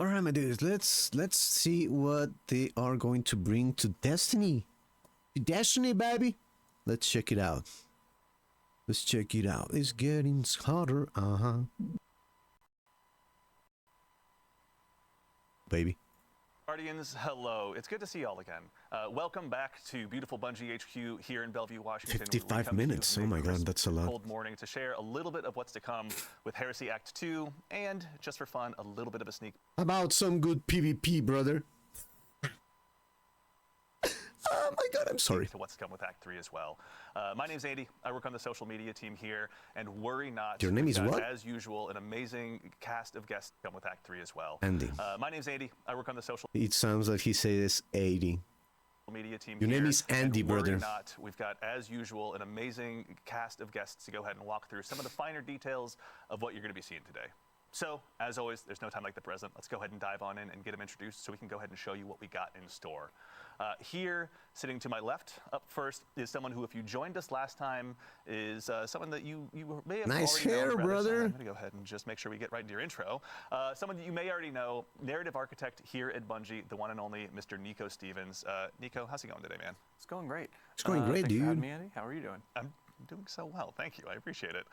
All right, my dudes, let's see what they are going to bring to Destiny. Destiny, baby. Let's check it out. Let's check it out. It's getting harder. Baby. Guardians, hello. It's good to see you all again. Welcome back to beautiful Bungie HQ here in Bellevue, Washington. 55 minutes. Oh my god, that's a lot. Cold morning to share a little bit of what's to come with Heresy Act 2 and, just for fun, a little bit of a sneak. About some good PvP, brother. Oh my god, I'm sorry. To what's to come with Act 3 as well. My name's Andy. I work on the social media team here, and worry not. Your name is what? As usual, an amazing cast of guests come with Act 3 as well. Andy. My name's Andy. I work on the social. It sounds like he says 80. Media team. Your name is Andy, brother. Not. We've got, as usual, an amazing cast of guests to go ahead and walk through some of the finer details of what you're going to be seeing today. So, as always, there's no time like the present. Let's go ahead and dive on in and get them introduced so we can go ahead and show you what we got in store. Here, sitting to my left, up first, is someone who, if you joined us last time, is someone that you may have nice already hair, known. Brother. I'm going to go ahead and just make sure we get right into your intro. Someone that you may already know, narrative architect here at Bungie, the one and only Mr. Nico Stevens. Nico, how's it going today, man? It's going great. It's going great, thanks dude. For having me, Andy. How are you doing? I'm doing so well, thank you. I appreciate it.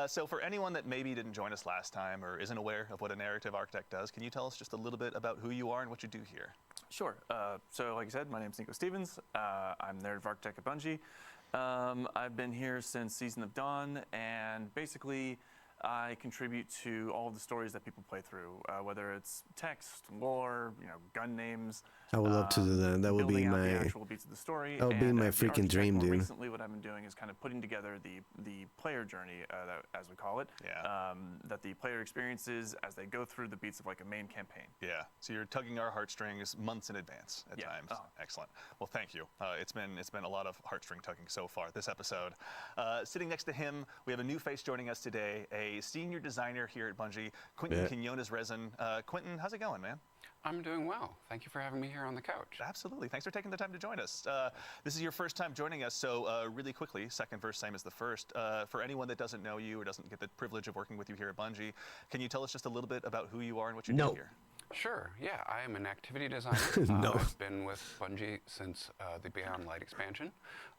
So for anyone that maybe didn't join us last time or isn't aware of what a narrative architect does, can you tell us just a little bit about who you are and what you do here? Sure. So like I said, my name's Nico Stevens. I'm narrative architect at Bungie. I've been here since Season of Dawn, and basically I contribute to all of the stories that people play through, whether it's text, lore, gun names. I would love to do that. That would be my the actual beats of the story. That would be my the freaking architect dream, more dude. Recently, what I've been doing is kind of putting together the player journey, as we call it. Yeah. That the player experiences as they go through the beats of like a main campaign. Yeah. So you're tugging our heartstrings months in advance at times. Oh. Excellent. Well, thank you. It's been a lot of heartstring tugging so far this episode. Sitting next to him, we have a new face joining us today, a senior designer here at Bungie, Quentin Quinones-Resin. Quentin, how's it going, man? I'm doing well. Thank you for having me here on the couch. Absolutely. Thanks for taking the time to join us. This is your first time joining us, so really quickly, second verse, same as the first. For anyone that doesn't know you or doesn't get the privilege of working with you here at Bungie, can you tell us just a little bit about who you are and what you do here? Sure. Yeah, I am an activity designer. I've been with Bungie since the Beyond Light expansion,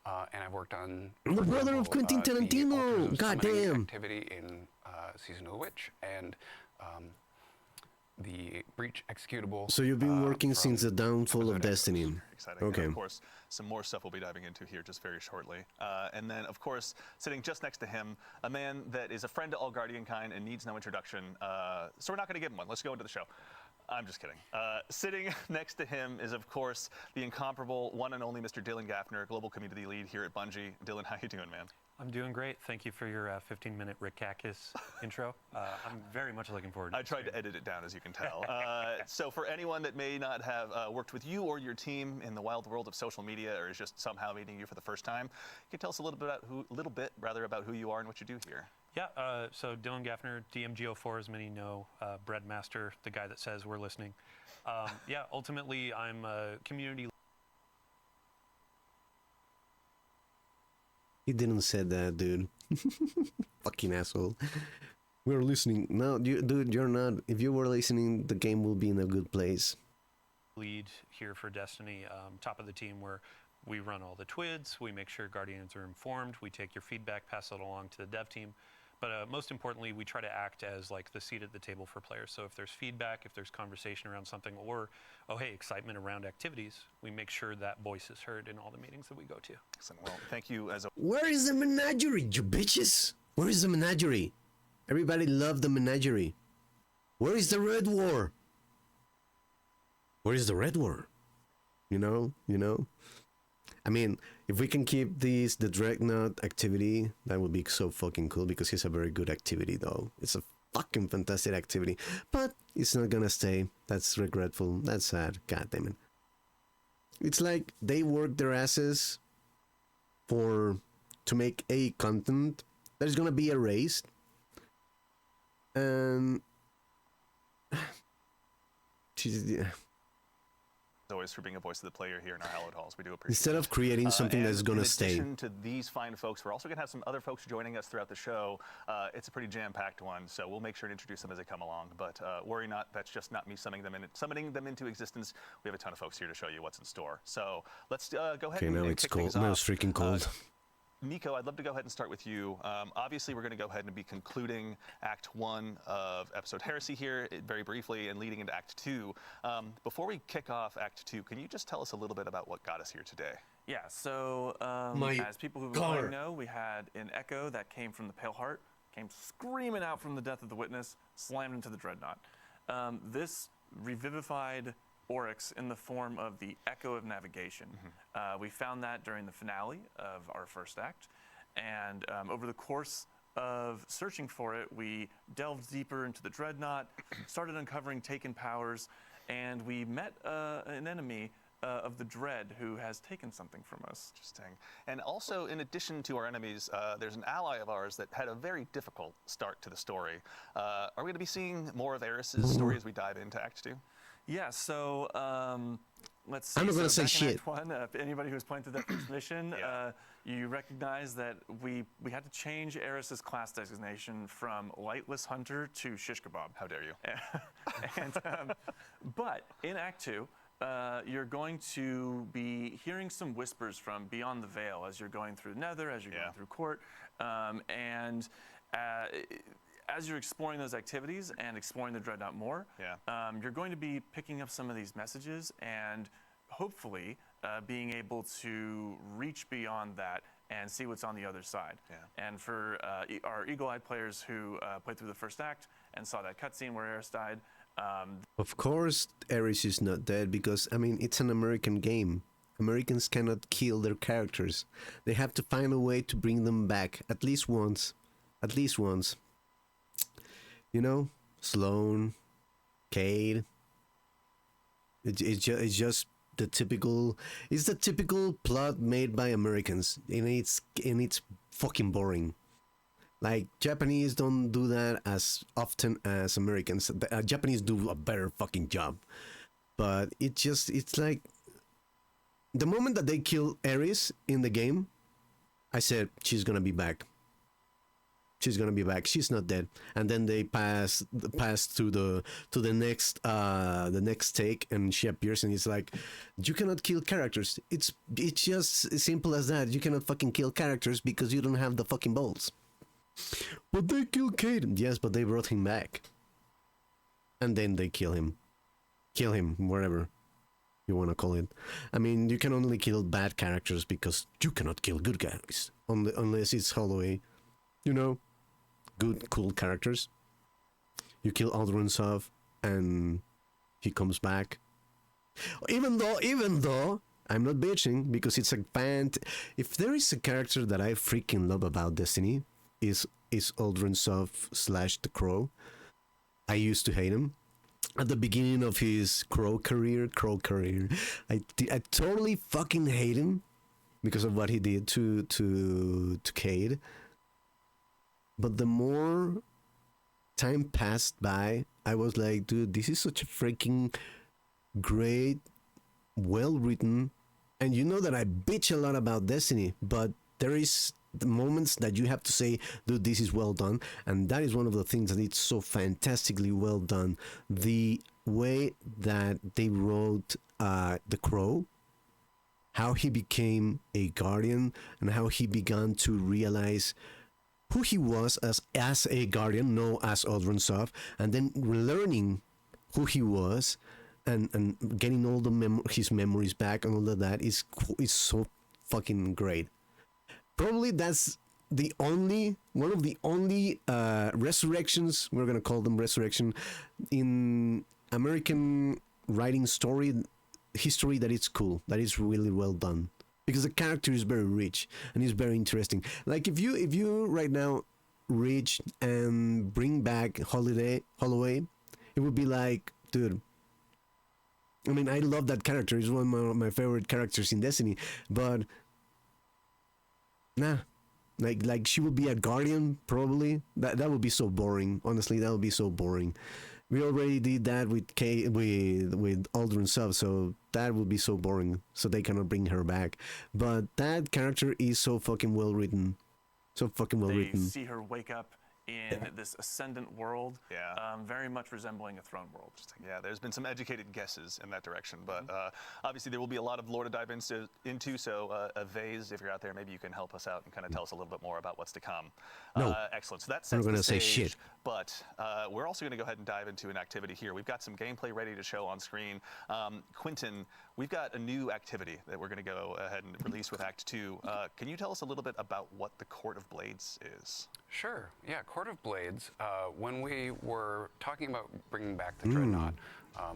and I've worked on the brother of Quentin Tarantino. Goddamn. Activity in Season of the Witch and the Breach executable. So you've been working since the downfall of Destiny. Exciting. Okay. And of course, some more stuff we'll be diving into here just very shortly. And then, of course, sitting just next to him, a man that is a friend to all Guardian kind and needs no introduction. So we're not going to give him one. Let's go into the show. I'm just kidding. Sitting next to him is, of course, the incomparable one and only Mr. Dylan Gaffner, Global Community Lead here at Bungie. Dylan, how you doing, man? I'm doing great. Thank you for your 15-minute Rick Kakis intro. I'm very much looking forward to it. I tried to edit it down, as you can tell. So for anyone that may not have worked with you or your team in the wild world of social media or is just somehow meeting you for the first time, can you tell us a little bit about who you are and what you do here? Yeah, so Dylan Gaffner, DMGO4, as many know, Breadmaster, the guy that says we're listening. Yeah, ultimately, I'm a community. He didn't say that, dude. Fucking asshole. We're listening. No, dude, you're not. If you were listening, the game will be in a good place. Lead here for Destiny, top of the team, where we run all the TWIDs, we make sure Guardians are informed, we take your feedback, pass it along to the dev team. But most importantly, we try to act as like the seat at the table for players. So if there's feedback, if there's conversation around something, or, oh, hey, excitement around activities, we make sure that voice is heard in all the meetings that we go to. Excellent. Well, thank you as a... Where is the menagerie, you bitches? Where is the menagerie? Everybody loved the menagerie. Where is the Red War? Where is the Red War? You know? I mean, if we can keep the Dreadnought activity, that would be so fucking cool, because he's a very good activity, though. It's a fucking fantastic activity. But it's not gonna stay. That's regretful. That's sad. God damn it. It's like they work their asses to make a content that is gonna be erased. And... always, for being a voice of the player here in our Hallowed Halls. We do appreciate Instead it. of creating something that's going to stay. In addition to these fine folks, we're also going to have some other folks joining us throughout the show. It's a pretty jam-packed one, so we'll make sure to introduce them as they come along. But worry not, that's just not me summoning them into existence. We have a ton of folks here to show you what's in store. So let's go ahead Okay, and now it's kick cold. things Now off. it's freaking cold. Nico, I'd love to go ahead and start with you. Obviously, we're going to go ahead and be concluding Act 1 of episode Heresy here very briefly and leading into Act 2. Before we kick off Act 2, can you just tell us a little bit about what got us here today? Yeah, so as people who already know, we had an echo that came from the Pale Heart, came screaming out from the death of the witness, slammed into the Dreadnought. This revivified Oryx in the form of the Echo of Navigation. We found that during the finale of our first act, and over the course of searching for it, we delved deeper into the Dreadnought, started uncovering taken powers, and we met an enemy of the Dread who has taken something from us. Interesting. And also, in addition to our enemies, there's an ally of ours that had a very difficult start to the story. Are we going to be seeing more of Eris's story as we dive into Act 2? Yeah, so let's see. I'm not going to So say back in shit. Act 1, if anybody who's playing through that first mission, you recognize that we had to change Eris's class designation from Lightless Hunter to Shish Kebab. How dare you? But in Act 2, you're going to be hearing some whispers from beyond the veil as you're going through Nether, as you're going through Court, and as you're exploring those activities and exploring the Dreadnought more, you're going to be picking up some of these messages and hopefully being able to reach beyond that and see what's on the other side. And for our eagle-eyed players who played through the first act and saw that cutscene where Eris died, Of course, Eris is not dead because, I mean, it's an American game. Americans cannot kill their characters. They have to find a way to bring them back at least once. At least once. You know, Sloane, Cade. It's just the typical. It's the typical plot made by Americans, and it's fucking boring. Like, Japanese don't do that as often as Americans. The Japanese do a better fucking job, but it's like the moment that they kill Eris in the game, I said she's gonna be back. She's gonna be back. She's not dead. And then they pass to the next take, and she appears, and it's like, you cannot kill characters. It's just as simple as that. You cannot fucking kill characters because you don't have the fucking balls. But they killed Cade. Yes, but they brought him back. And then they kill him. Kill him, whatever you want to call it. I mean, you can only kill bad characters because you cannot kill good guys. Unless it's Holloway. You know? Good, cool characters. You kill Aldronsov and he comes back. Even though I'm not bitching because it's a if there is a character that I freaking love about Destiny is Aldronsov / the Crow. I used to hate him at the beginning of his Crow career. I totally fucking hate him because of what he did to Cade. But the more time passed by, I was like, dude, this is such a freaking great, well-written, and you know that I bitch a lot about Destiny, but there is the moments that you have to say, dude, this is well done, and that is one of the things that it's so fantastically well done. The way that they wrote the Crow, how he became a guardian, and how he began to realize who he was as a guardian, no as Aldronsov, and then learning who he was and getting all his memories back and all of that is so fucking great. Probably that's one of the only resurrections, we're gonna call them resurrection, in American writing history that it's cool, that is really well done. Because the character is very rich and is very interesting. Like if you right now reach and bring back Holloway, it would be like, dude. I mean, I love that character. He's one of my favorite characters in Destiny. But nah, like she would be a guardian probably. That would be so boring. Honestly, that would be so boring. We already did that with with Aldrin Sub, so that would be so boring. So they cannot bring her back. But that character is so fucking well written, so fucking well They written. see her wake up in this ascendant world, very much resembling a throne world. Yeah, there's been some educated guesses in that direction, but obviously there will be a lot of lore to dive into. So, Vase, if you're out there, maybe you can help us out and kind of tell us a little bit more about what's to come. No. Excellent. So that I'm sets not the gonna say stage, shit. but we're also going to go ahead and dive into an activity here. We've got some gameplay ready to show on screen. Quentin, we've got a new activity that we're going to go ahead and release with Act 2. Can you tell us a little bit about what the Court of Blades is? Sure. Yeah, Court of Blades. When we were talking about bringing back the Dreadnought,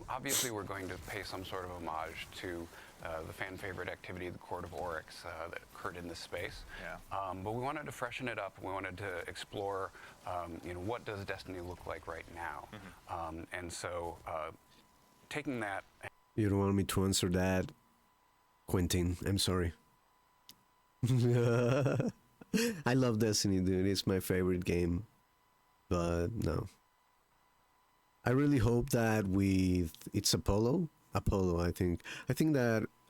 obviously we're going to pay some sort of homage to the fan favorite activity, the Court of Oryx, that occurred in this space. Yeah. But we wanted to freshen it up. We wanted to explore, what does Destiny look like right now? And so, taking that. You don't want me to answer that, Quentin. I'm sorry. I love Destiny, dude. It's my favorite game. But no. I really hope that it's Apollo, I think. I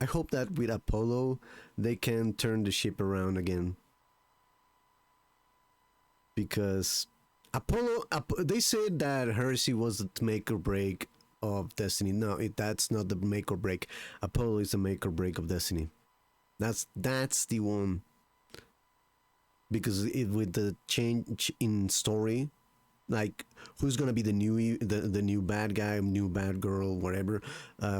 hope that with Apollo they can turn the ship around again. Because they said that Heresy was the make or break of Destiny. No, that's not the make or break. Apollo is the make or break of Destiny. That's the one. Because with the change in story, like who's gonna be the new bad guy, new bad girl, whatever,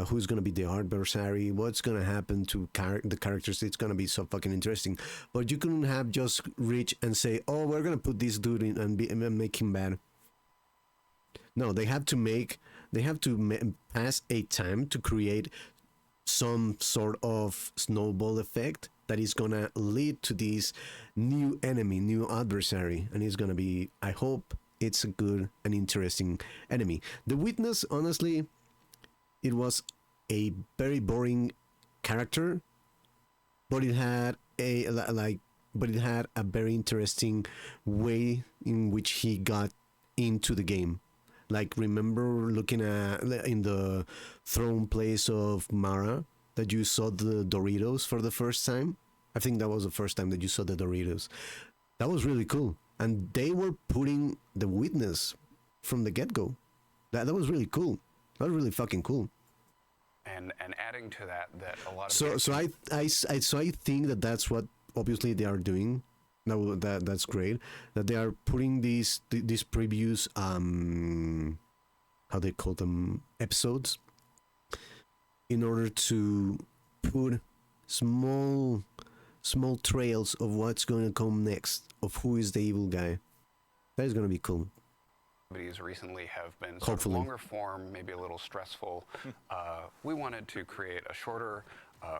who's gonna be the adversary, what's gonna happen to the characters, it's gonna be so fucking interesting. But you couldn't have just reach and say, oh, we're gonna put this dude in and make him bad. No, they have to pass a time to create some sort of snowball effect that is gonna lead to this new enemy, new adversary, and it's gonna be, I hope it's a good and interesting enemy. The Witness, honestly, it was a very boring character, but it had a very interesting way in which he got into the game. Like, remember looking at in the throne place of Mara that you saw the Doritos for the first time? I think that was the first time that you saw the Doritos. That was really cool. And they were putting the Witness from the get-go. That was really cool. That was really fucking cool. And adding to that a lot of so I think that that's what obviously they are doing. That's great. That they are putting these previews, how they call them, episodes, in order to put small trails of what's going to come next, of who is the evil guy. That is going to be cool. Activities recently have been sort of longer form, maybe a little stressful. We wanted to create a shorter,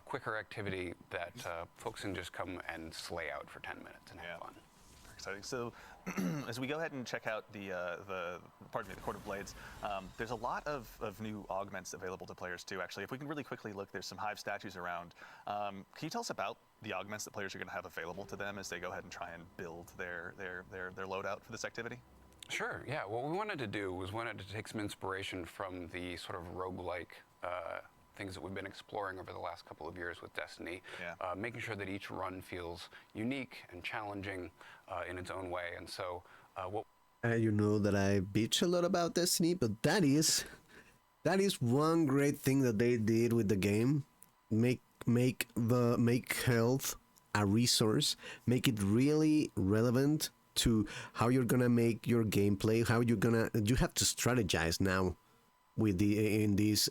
quicker activity that folks can just come and slay out for 10 minutes and have fun. Exciting. So, as we go ahead and check out the Court of Blades, there's a lot of new augments available to players too. Actually, if we can really quickly look, there's some hive statues around. Can you tell us about the augments that players are going to have available to them as they go ahead and try and build their loadout for this activity? Sure. Yeah. What we wanted to do was to take some inspiration from the sort of roguelike things that we've been exploring over the last couple of years with Destiny, making sure that each run feels unique and challenging in its own way. And so you know that I bitch a lot about Destiny, but that is one great thing that they did with the game. Make health a resource, make it really relevant to how you're gonna make your gameplay, you have to strategize now with in this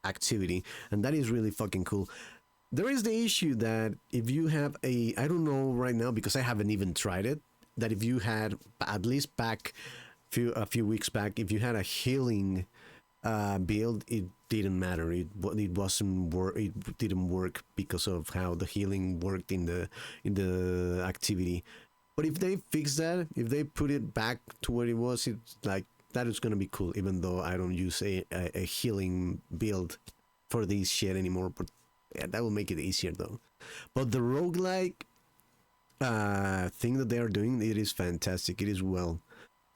activity, and that is really fucking cool. There is the issue that if you have I don't know right now because I haven't even tried it, that if you had at least a few weeks back, if you had a healing build, it didn't matter. It didn't work because of how the healing worked in the activity. But if they fix that, if they put it back to where it was, it's like, that is going to be cool, even though I don't use a healing build for this shit anymore. But yeah, that will make it easier though. But the roguelike thing that they are doing, it is fantastic. It is well.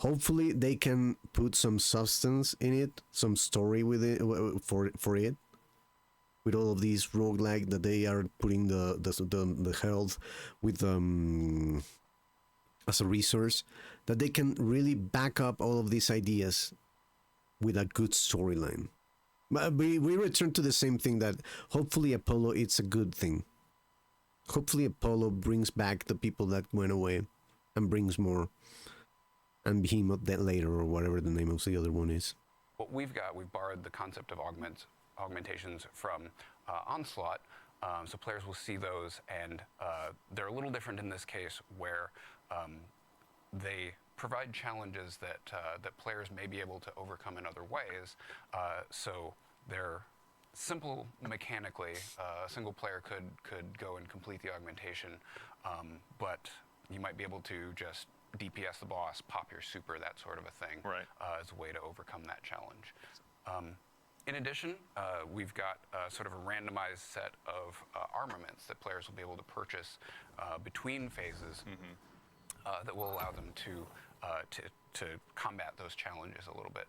hopefully they can put some substance in it, some story with it for it. With all of these roguelike that they are putting the health with as a resource, that they can really back up all of these ideas with a good storyline. But we return to the same thing, that hopefully Apollo, it's a good thing. Hopefully Apollo brings back the people that went away and brings more. And Behemoth that later, or whatever the name of the other one is. What we've borrowed the concept of augmentations from Onslaught, so players will see those, and they're a little different in this case, where they provide challenges that players may be able to overcome in other ways. So they're simple mechanically. A single player could go and complete the augmentation, but you might be able to just DPS the boss, pop your super, that sort of a thing, right. As a way to overcome that challenge. In addition, we've got sort of a randomized set of armaments that players will be able to purchase between phases that will allow them to combat those challenges a little bit.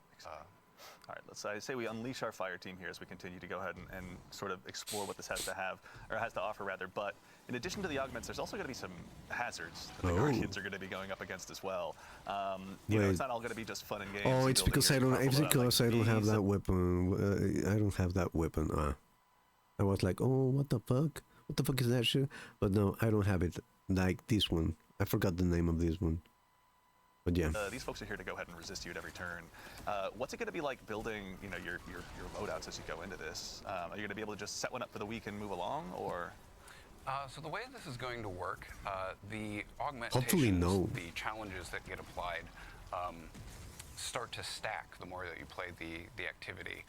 All right, I say we unleash our fire team here as we continue to go ahead and sort of explore what this has to offer rather. But in addition to the augments, there's also going to be some hazards that the Guardians are going to be going up against as well. You know, it's not all going to be just fun and games. Oh, it's because I don't have that weapon. I don't have that weapon. I was like, oh, what the fuck? What the fuck is that shit? But no, I don't have it. Like this one. I forgot the name of this one. But yeah. These folks are here to go ahead and resist you at every turn. What's it going to be like building, you know, your loadouts as you go into this? Are you going to be able to just set one up for the week and move along, or? So the way this is going to work, the augmentations, the challenges that get applied, start to stack the more that you play the activity.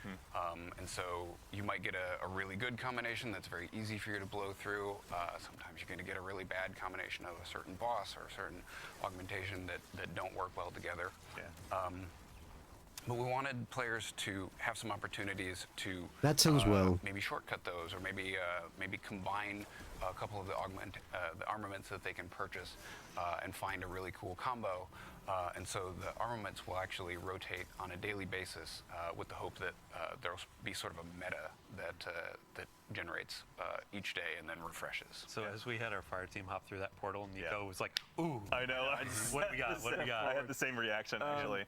And so you might get a really good combination that's very easy for you to blow through. Sometimes you're going to get a really bad combination of a certain boss or a certain augmentation that don't work well together. Yeah. But we wanted players to have some opportunities to maybe shortcut those, or maybe combine a couple of the armaments that they can purchase and find a really cool combo. And so the armaments will actually rotate on a daily basis with the hope that there'll be sort of a meta that generates each day and then refreshes. So as we had our fire team hop through that portal, Nico was like, ooh. I know. What do we got? What do we got? I had the same reaction, actually.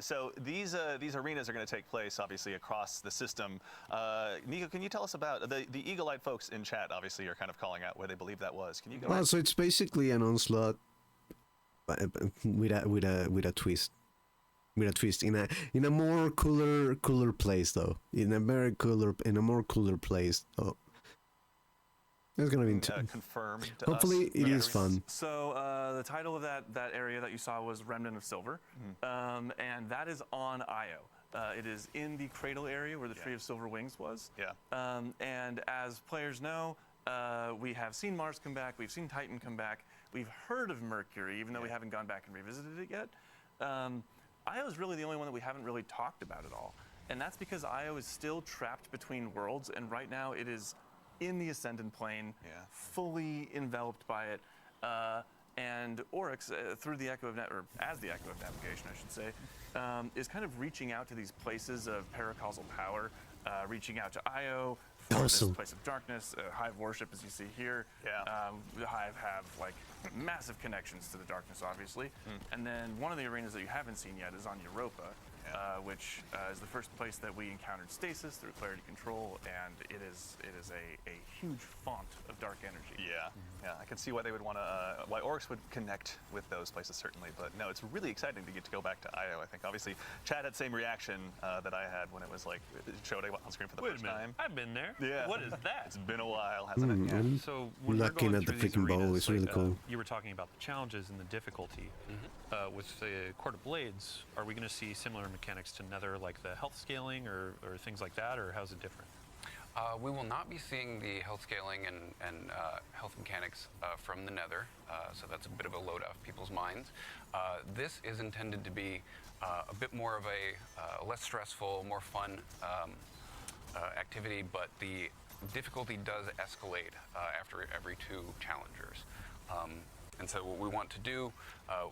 So these arenas are going to take place, obviously, across the system. Nico, can you tell us about the eagle-eyed folks in chat, obviously, are kind of calling out where they believe that was. Can you go ahead? So it's basically an Onslaught with a twist. With a twist in a more cooler place, though. In a more cooler place. Oh, it's gonna be confirmed. Hopefully, it is fun. So the title of that area that you saw was Remnant of Silver, and that is on IO. It is in the cradle area where the Tree of Silver Wings was. Yeah. And as players know, we have seen Mars come back. We've seen Titan come back. We've heard of Mercury, even though we haven't gone back and revisited it yet. Io is really the only one that we haven't really talked about at all. And that's because Io is still trapped between worlds, and right now it is in the Ascendant Plane, fully enveloped by it. And Oryx, through the Echo of or as the Echo of Navigation, I should say, is kind of reaching out to these places of paracausal power, reaching out to Io for this place of darkness, Hive worship, as you see here. The Hive have like massive connections to the darkness, obviously. And then one of the arenas that you haven't seen yet is on Europa, which is the first place that we encountered stasis through clarity control, and it is a huge font of dark energy. Yeah, I can see why they would want to, why Oryx would connect with those places, certainly. But no, it's really exciting to get to go back to Io. I think obviously Chad had the same reaction that I had when it was like it showed up on screen for the first time. I've been there. Yeah. What is that? It's been a while, hasn't it? Yeah. So when looking we're at going the through freaking these bow, arenas, it's really cool. You were talking about the challenges and the difficulty. With the Court of Blades, are we going to see similar mechanics to Nether, like the health scaling or things like that, or how's it different? We will not be seeing the health scaling and health mechanics from the Nether, so that's a bit of a load off people's minds. This is intended to be a bit more of a less stressful, more fun activity, but the difficulty does escalate after every 2 challengers. And so what we want to do,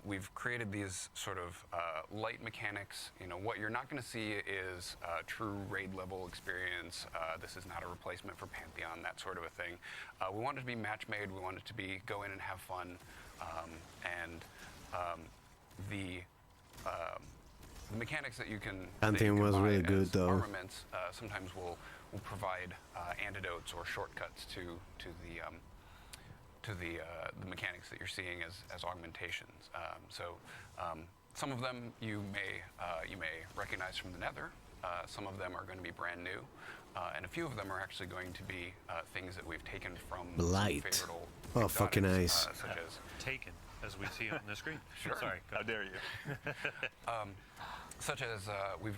we've created these sort of light mechanics. You know, what you're not going to see is true raid level experience. This is not a replacement for Pantheon, that sort of a thing. We want it to be match made. We want it to be go in and have fun. The mechanics that you can Pantheon was buy really good as though. armaments sometimes will provide antidotes or shortcuts to the mechanics that you're seeing as augmentations. Some of them you may recognize from the Nether. Some of them are going to be brand new, and a few of them are actually going to be things that we've taken from Light. favorite old Oh, exotics, fucking nice. such as Taken, as we see on the screen. Sure. Sorry. go How ahead. dare you? such as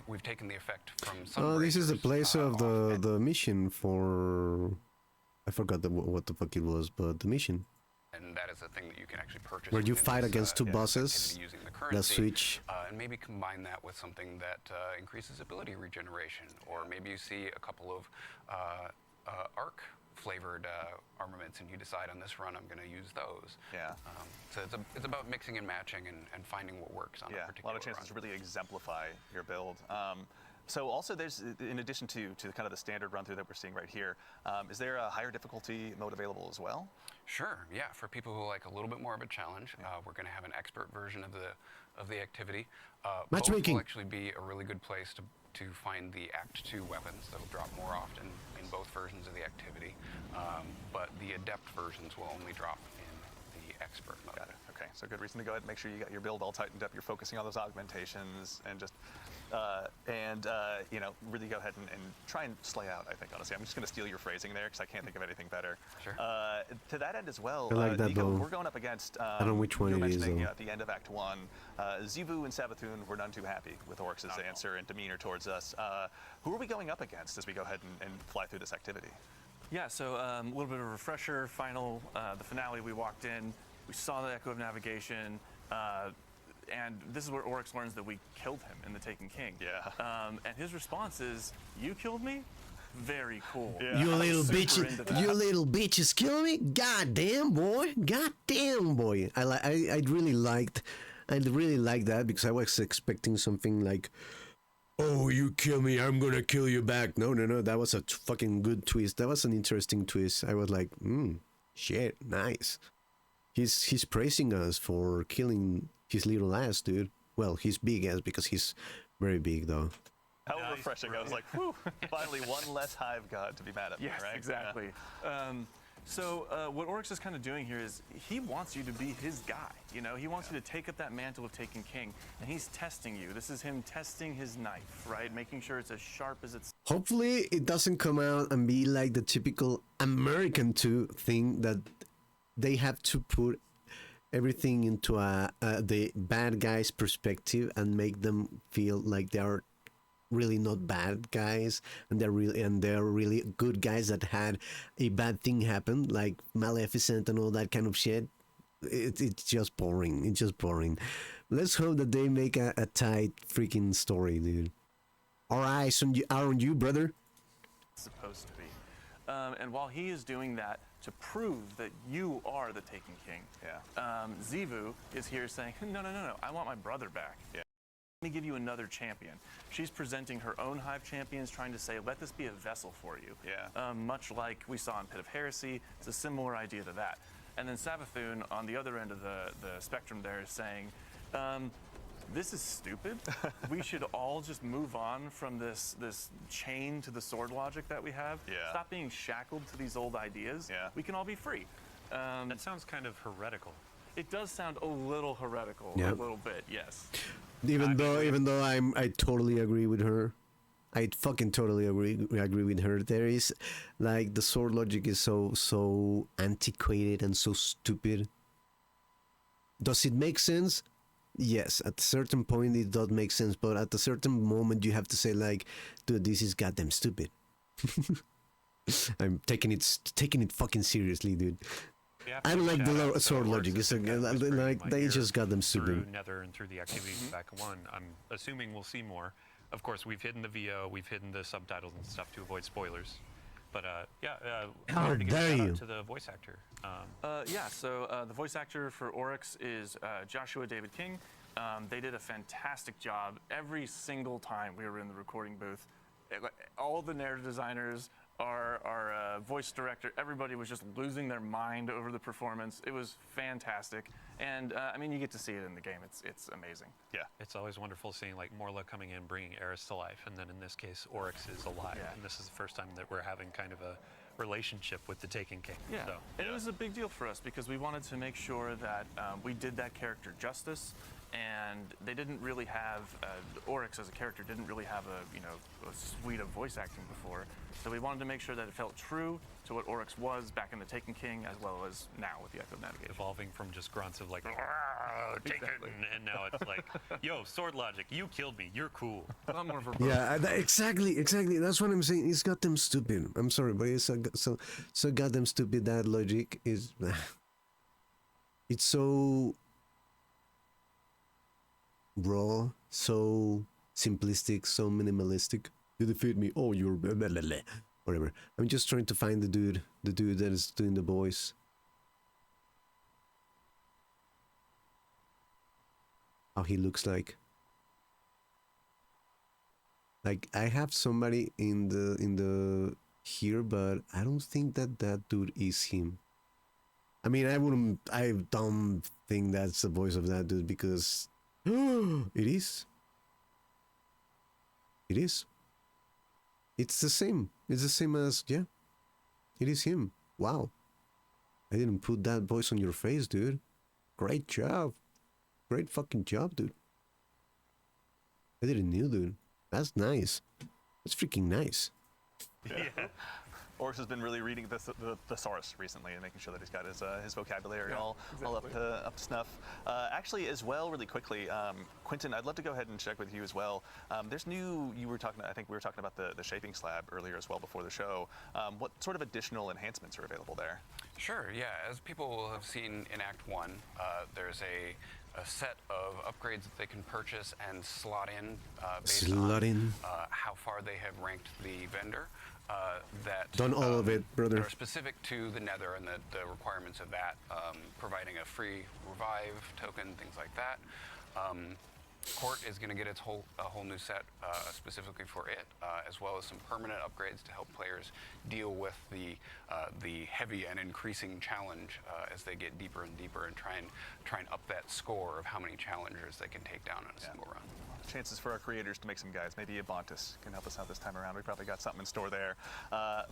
we've taken the effect from some. Oh, this is the breakers, place of off the mission for. I forgot what the fuck it was, but the mission and that is a thing that you can actually purchase. where you within fight this, against two this bosses. activity using the That currency, switch. and maybe combine that with something that increases ability regeneration, or maybe you see a couple of arc flavored armaments and you decide on this run I'm going to use those. Yeah. So it's about mixing and matching and finding what works on a Yeah, a particular lot of chances run. to really exemplify your build. So also there's, in addition to kind of the standard run through that we're seeing right here, is there a higher difficulty mode available as well? Sure, yeah. For people who like a little bit more of a challenge, we're going to have an expert version of the activity. Both Matchmaking. will actually be a really good place to find the Act 2 weapons that'll drop more often in both versions of the activity, but the adept versions will only drop in the expert mode. Got it. Okay, so good reason to go ahead and make sure you got your build all tightened up. You're focusing on those augmentations and just, you know, really go ahead and try and slay out. I think honestly, I'm just going to steal your phrasing there because I can't think of anything better. Sure. To that end as well, I like that, Nico, though. we're going up against. I don't know which one you were it is, mentioning, though. at the end of Act 1, Zivu and Savathun were none too happy with Oryx's answer and demeanor towards us. Who are we going up against as we go ahead and fly through this activity? Yeah, so a little bit of a refresher. The finale, we walked in, we saw the Echo of Navigation, and this is where Oryx learns that we killed him in the Taken King. Yeah. And his response is, "You killed me? Very cool." Yeah. You I was little super bitch! into that. You little bitches kill me! God damn, boy! God damn, boy! I really liked that because I was expecting something like, "Oh, you kill me, I'm gonna kill you back." No, that was a fucking good twist. That was an interesting twist. I was like, shit, nice. He's praising us for killing his little ass, dude. Well, his big ass because he's very big though. How Nice, refreshing. I was like, whew, finally one less hive god to be mad at me, Yes, right? exactly. So what Oryx is kind of doing here is he wants you to be his guy. You know, he wants you to take up that mantle of Taken King, and he's testing you. This is him testing his knife, right? Making sure it's as sharp as it's. Hopefully, it doesn't come out and be like the typical American 2 thing that they have to put everything into the bad guy's perspective and make them feel like they are really not bad guys and they're really good guys that had a bad thing happen, like Maleficent and all that kind of shit. It's just boring. It's just boring. Let's hope that they make a tight freaking story, dude. Our eyes are on you, brother. Supposed to be. And while he is doing that to prove that you are the Taken King, Zivu is here saying, no, I want my brother back. Yeah. Let me give you another champion. She's presenting her own hive champions, trying to say, let this be a vessel for you. Yeah. Much like we saw in Pit of Heresy, it's a similar idea to that. And then Savathun, on the other end of the spectrum there, is saying, this is stupid. We should all just move on from this chain to the sword logic that we have. Yeah. Stop being shackled to these old ideas. Yeah. We can all be free. That sounds kind of heretical. It does sound a little heretical, Yeah. a little bit, yes. Even though I totally agree with her. I fucking totally agree with her. There is like the sword logic is so antiquated and so stupid. Does it make sense? Yes, at a certain point it does make sense, but at a certain moment you have to say like, dude, this is goddamn stupid. I'm taking it fucking seriously, dude. I don't like the sword logic. It's like they just got them stupid. Through Nether and through the activities in back one, I'm assuming we'll see more. Of course, we've hidden the VO, we've hidden the subtitles and stuff to avoid spoilers. But How wanted to give a dare shout you. out to the voice actor. The voice actor for Oryx is Joshua David King. They did a fantastic job every single time we were in the recording booth. All the narrative designers, our voice director, everybody was just losing their mind over the performance. It was fantastic. And I mean, you get to see it in the game. It's amazing. Yeah. It's always wonderful seeing like Morla coming in, bringing Eris to life, and then in this case, Oryx is alive, Yeah. and this is the first time that we're having kind of a relationship with the Taken King. Yeah, So, and it was a big deal for us because we wanted to make sure that we did that character justice, and they didn't really have Oryx as a character didn't really have a suite of voice acting before, so we wanted to make sure that it felt true to what Oryx was back in the Taken King as well as now with the Echo Navigation. evolving from just grunts of like, Taken, Exactly. and now it's like, yo, sword logic, you killed me, you're cool. A lot more verbose. Yeah, exactly. That's what I'm saying. It's goddamn stupid. I'm sorry, but it's so goddamn stupid. That logic is. It's so raw, so simplistic, so minimalistic. You defeat me. Oh, you're blah, blah, blah, blah. Whatever. I'm just trying to find the dude that is doing the voice. How he looks like. Like I have somebody in the here, but I don't think that dude is him. I mean, I don't think that's the voice of that dude because it is. It is. It's the same. It's the same as, yeah. It is him. Wow. I didn't put that voice on your face, dude. Great job. Great fucking job, dude. I didn't know, dude. That's nice. That's freaking nice. Yeah. Oryx has been really reading the thesaurus recently and making sure that he's got his vocabulary all up to snuff. Actually, as well, really quickly, Quentin, I'd love to go ahead and check with you as well. There's new. I think we were talking about the shaping slab earlier as well before the show. What sort of additional enhancements are available there? Sure, yeah. As people will have seen in Act 1, there's a set of upgrades that they can purchase and slot in based on how far they have ranked the vendor. That Done all of it, brother. That are specific to the Nether and the requirements of that, providing a free revive token, things like that. Court is going to get a whole new set specifically for it, as well as some permanent upgrades to help players deal with the heavy and increasing challenge as they get deeper and deeper and try and up that score of how many challengers they can take down in a single run. Chances for our creators to make some guys. Maybe Abontis can help us out this time around. We probably got something in store there.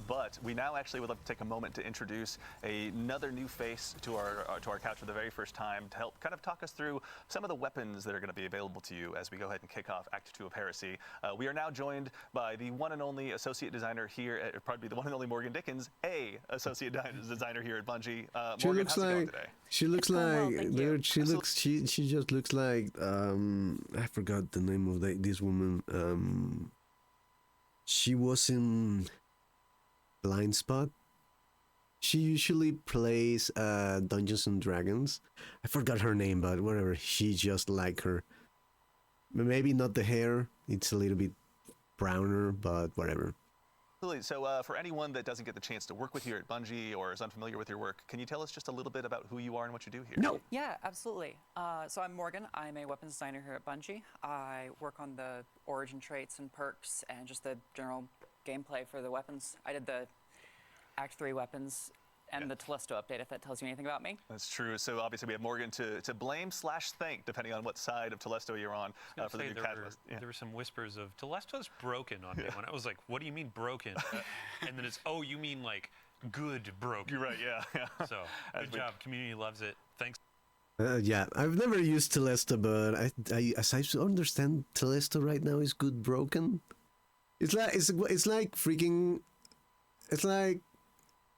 But we now actually would love to take a moment to introduce another new face to our couch for the very first time to help kind of talk us through some of the weapons that are going to be available to you as we go ahead and kick off Act 2 of Heresy. We are now joined by the one and only associate designer here at, probably the one and only Morgan Dickens, associate designer here at Bungie. Morgan, how's it going today? She looks like, dude, she just looks like, I forgot the name of this woman. She was in Blind Spot. She usually plays Dungeons and Dragons. I forgot her name, but whatever. She just like her. Maybe not the hair. It's a little bit browner, but whatever. So for anyone that doesn't get the chance to work with you at Bungie or is unfamiliar with your work, can you tell us just a little bit about who you are and what you do here? No. Yeah, absolutely. So I'm Morgan. I'm a weapons designer here at Bungie. I work on the origin traits and perks and just the general gameplay for the weapons. I did the Act 3 weapons and the Telesto update, if that tells you anything about me. That's true. So obviously we have Morgan to blame/thank, depending on what side of Telesto you're on for the new catalyst. There were some whispers of Telesto's broken on me when I was like, what do you mean broken? And then it's, oh, you mean like good broken. You're right, yeah. So good job. Community loves it. Thanks. Yeah, I've never used Telesto, but as I understand, Telesto right now is good broken. It's like freaking. It's like.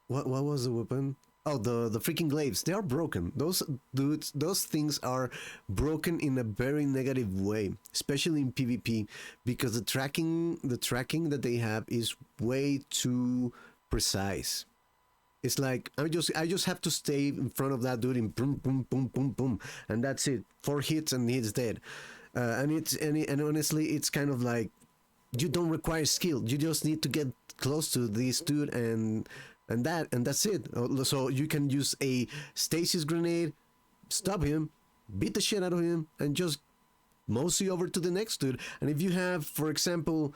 What was the weapon? Oh, the freaking glaives. They are broken. Those dudes, those things are broken in a very negative way, especially in PvP, because the tracking that they have is way too precise. It's like I just have to stay in front of that dude and boom, boom, boom, boom, boom, and that's it. 4 hits and he's dead. And honestly, it's kind of like you don't require skill. You just need to get close to this dude and that's it. So you can use a stasis grenade, stop him, beat the shit out of him, and just mostly over to the next dude. And if you have, for example,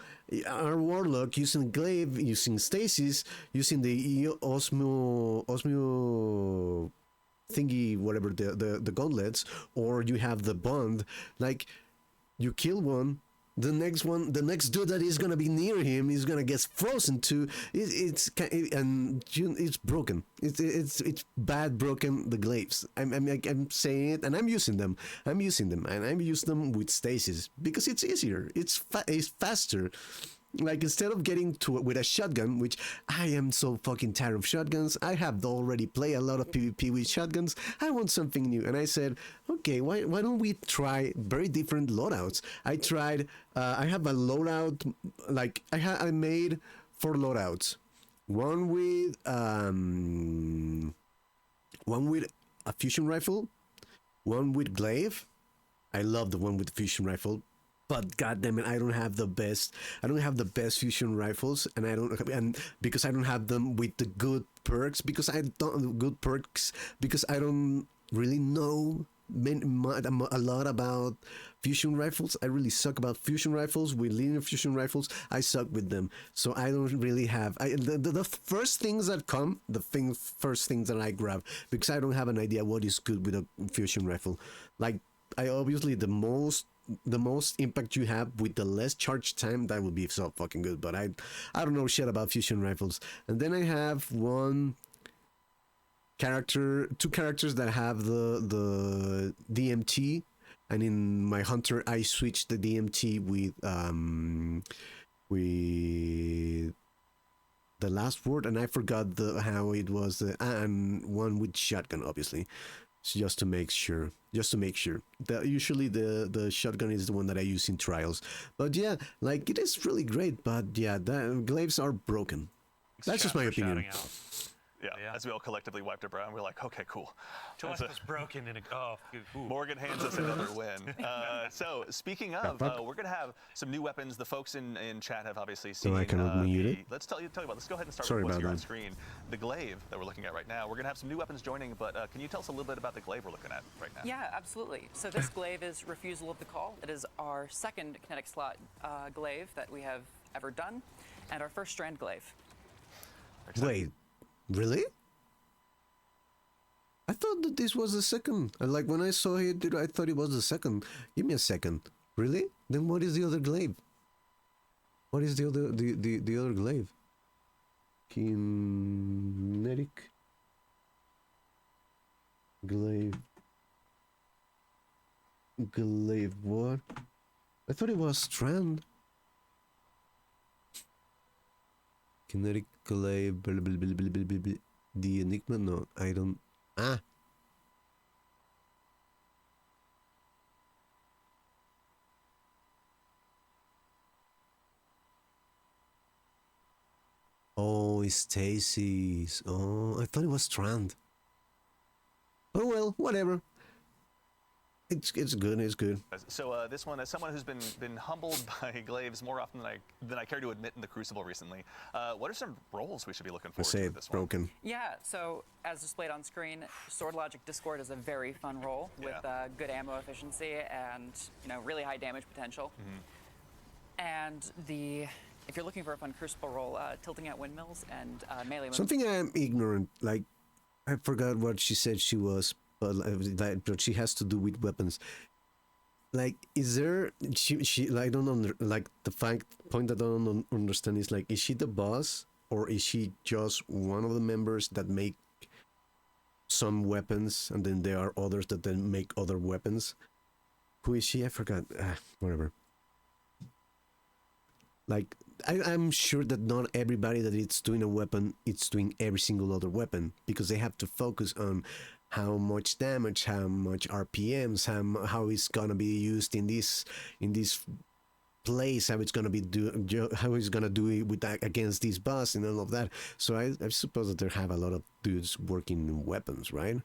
our warlock using glaive, using stasis, using the osmo thingy, whatever, the gauntlets, or you have the bond, like you kill one, the next dude that is gonna be near him is gonna get frozen too. It's broken. It's bad broken, the glaives. I'm saying it, and I'm using them, and I use them with stasis because it's easier. It's faster. Like, instead of getting to it with a shotgun, which I am so fucking tired of shotguns. I have already played a lot of PvP with shotguns. I want something new. And I said, okay, why don't we try very different loadouts? I tried, I have a loadout, like, I made 4 loadouts. One with a fusion rifle, one with glaive. I love the one with the fusion rifle. But goddamn it, I don't have the best fusion rifles, and because I don't have them with the good perks, because I don't really know a lot about fusion rifles. I really suck about fusion rifles. With linear fusion rifles, I suck with them, so I don't really have. The first things that come, first things that I grab, because I don't have an idea what is good with a fusion rifle. Like, I obviously the most impact you have with the less charge time, that would be so fucking good. But I don't know shit about fusion rifles. And then I have two characters that have the DMT, and in my hunter I switched the DMT with the last word, and I forgot how it was, and one with shotgun, obviously. Just to make sure. Usually the shotgun is the one that I use in trials. But yeah, like, it is really great. But yeah, the glaives are broken. That's just my opinion. Yeah, as we all collectively wiped our brow, and we're like, okay, cool. Telex was broken in a... Morgan hands us another win. So, speaking of, we're going to have some new weapons. The folks in chat have obviously seen... I cannot mute it? Let's tell you about. Let's go ahead and start with what's here on screen. The glaive that we're looking at right now. We're going to have some new weapons joining, but can you tell us a little bit about the glaive we're looking at right now? Yeah, absolutely. So this glaive is Refusal of the Call. It is our second kinetic slot glaive that we have ever done, and our first strand glaive. Wait, really? I thought that this was the second. Like, when I saw it, I thought it was the second. Give me a second. Really? Then what is the other glaive? What is the other glaive? Kinetic glaive. Glaive what? I thought it was strand. Kinetic glaive. The enigma? No, I don't. Ah. Oh, it's Stacy's. Oh, I thought it was Strand. Oh well, whatever. It's good. It's good. So this one, as someone who's been humbled by glaives more often than I care to admit in the Crucible recently, what are some roles we should be looking forward to with this broken. one? Yeah. So as displayed on screen, Sword Logic Discord is a very fun role with good ammo efficiency and really high damage potential. Mm-hmm. And if you're looking for a fun Crucible role, tilting at windmills and melee. Something I'm ignorant. Like, I forgot what she said she was. But she has to do with weapons. Like, is there she I don't like the point that I don't understand is, like, is she the boss or is she just one of the members that make some weapons and then there are others that then make other weapons? Who is she? I forgot. Whatever. Like, I'm sure that not everybody that it's doing a weapon, it's doing every single other weapon, because they have to focus on how much damage, how much RPMs, how it's gonna be used in this place, how it's gonna do it with against this boss and all of that. So I suppose that there have a lot of dudes working in weapons, right?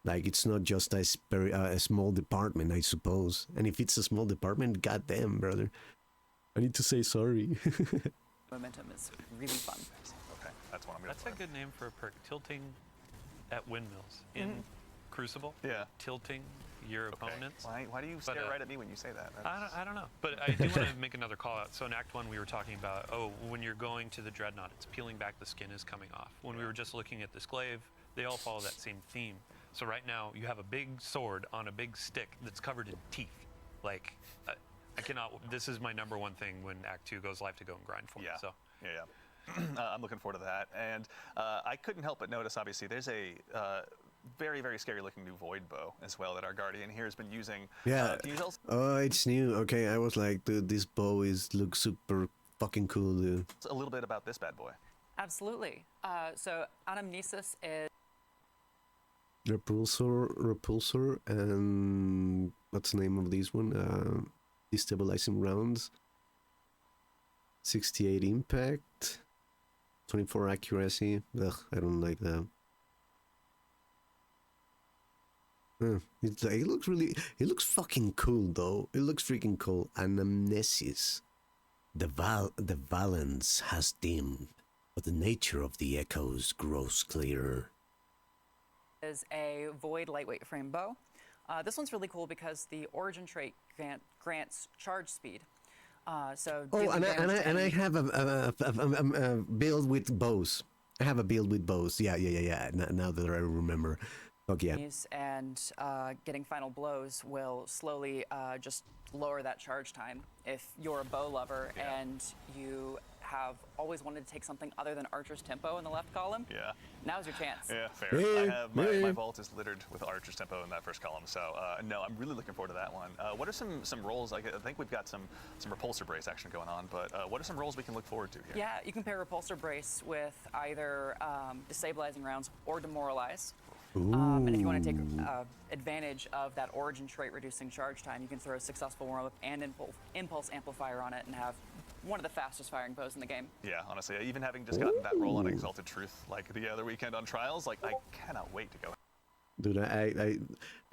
Like, it's not just a small department, I suppose. And if it's a small department, goddamn, brother. I need to say sorry. Momentum is really fun. Okay, that's what I'm going to That's a good name for a perk. Tilting at windmills in Crucible. Yeah. Tilting your opponents. Why do you stare right at me when you say that? I don't know. But I do want to make another call out. So in Act 1, we were talking about, when you're going to the Dreadnought, it's peeling back, the skin is coming off. When we were just looking at this glaive, they all follow that same theme. So right now, you have a big sword on a big stick that's covered in teeth. Like, I cannot, this is my number one thing when Act 2 goes live to go and grind for me. So. Yeah. I'm looking forward to that. And I couldn't help but notice, obviously, there's a very, very scary looking new Void Bow as well that our Guardian here has been using. Yeah. Can you tell us Oh, it's new. Okay, I was like, dude, this bow looks super fucking cool, dude. a little bit about this bad boy? Absolutely. So Anamnesis is Repulsor, and what's the name of this one? Destabilizing rounds. 68 impact. 24 accuracy. Ugh, I don't like that. It looks fucking cool though. It looks freaking cool. Anamnesis. The valence has dimmed, but the nature of the echoes grows clearer. a void lightweight frame bow. This one's really cool because the origin trait grants charge speed. And I have a build with bows. I have a build with bows. Yeah. Now that I remember. Okay. Yeah. And getting final blows will slowly just lower that charge time. If you're a bow lover and you have always wanted to take something other than Archer's Tempo in the left column, now's your chance. Yeah, fair. I have my vault is littered with Archer's Tempo in that first column, so no, I'm really looking forward to that one. What are some roles? I think we've got some repulsor brace action going on, but what are some roles we can look forward to here? Yeah, you can pair repulsor brace with either destabilizing rounds or demoralize. And if you want to take advantage of that origin trait reducing charge time, you can throw a successful warm-up and impulse amplifier on it and have one of the fastest firing bows in the game. Yeah, honestly, even having just gotten that roll on Exalted Truth like the other weekend on Trials, like I cannot wait to go. Dude, I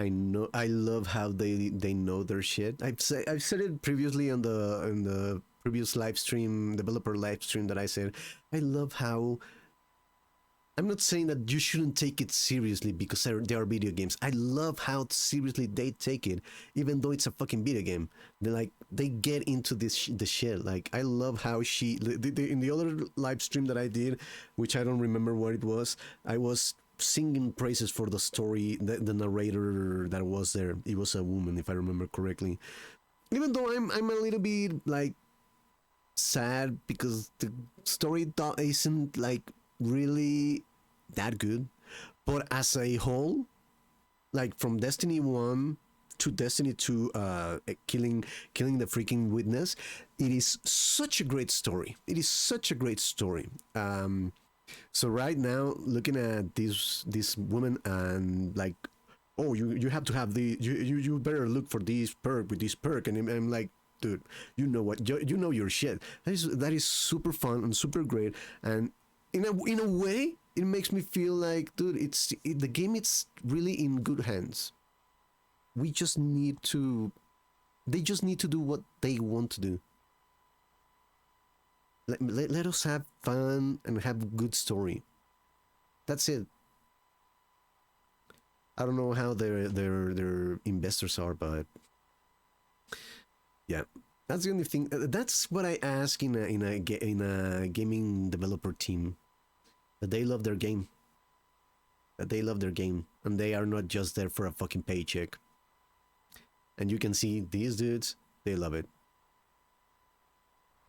know, I love how they know their shit. I've said it previously on the previous live stream, developer live stream, that I said I love how. I'm not saying that you shouldn't take it seriously because they are video games. I love how seriously they take it, even though it's a fucking video game. They get into the shit. Like, I love how in the other live stream that I did, which I don't remember what it was, I was singing praises for the story, the narrator that was there. It was a woman, if I remember correctly. Even though I'm a little bit like sad because the story isn't like really that good, but as a whole, like from Destiny 1 to Destiny 2, killing the freaking witness, it is such a great story. So right now, looking at this woman and like, oh, you have to have you better look for this perk with this perk, and I'm like, dude, you know what, you know your shit. That is super fun and super great, and in a way, it makes me feel like, dude, the game. It's really in good hands. They just need to do what they want to do. Let us have fun and have a good story. That's it. I don't know how their investors are, but yeah, that's the only thing. That's what I ask in a gaming developer team. That they love their game. And they are not just there for a fucking paycheck. And you can see these dudes, they love it.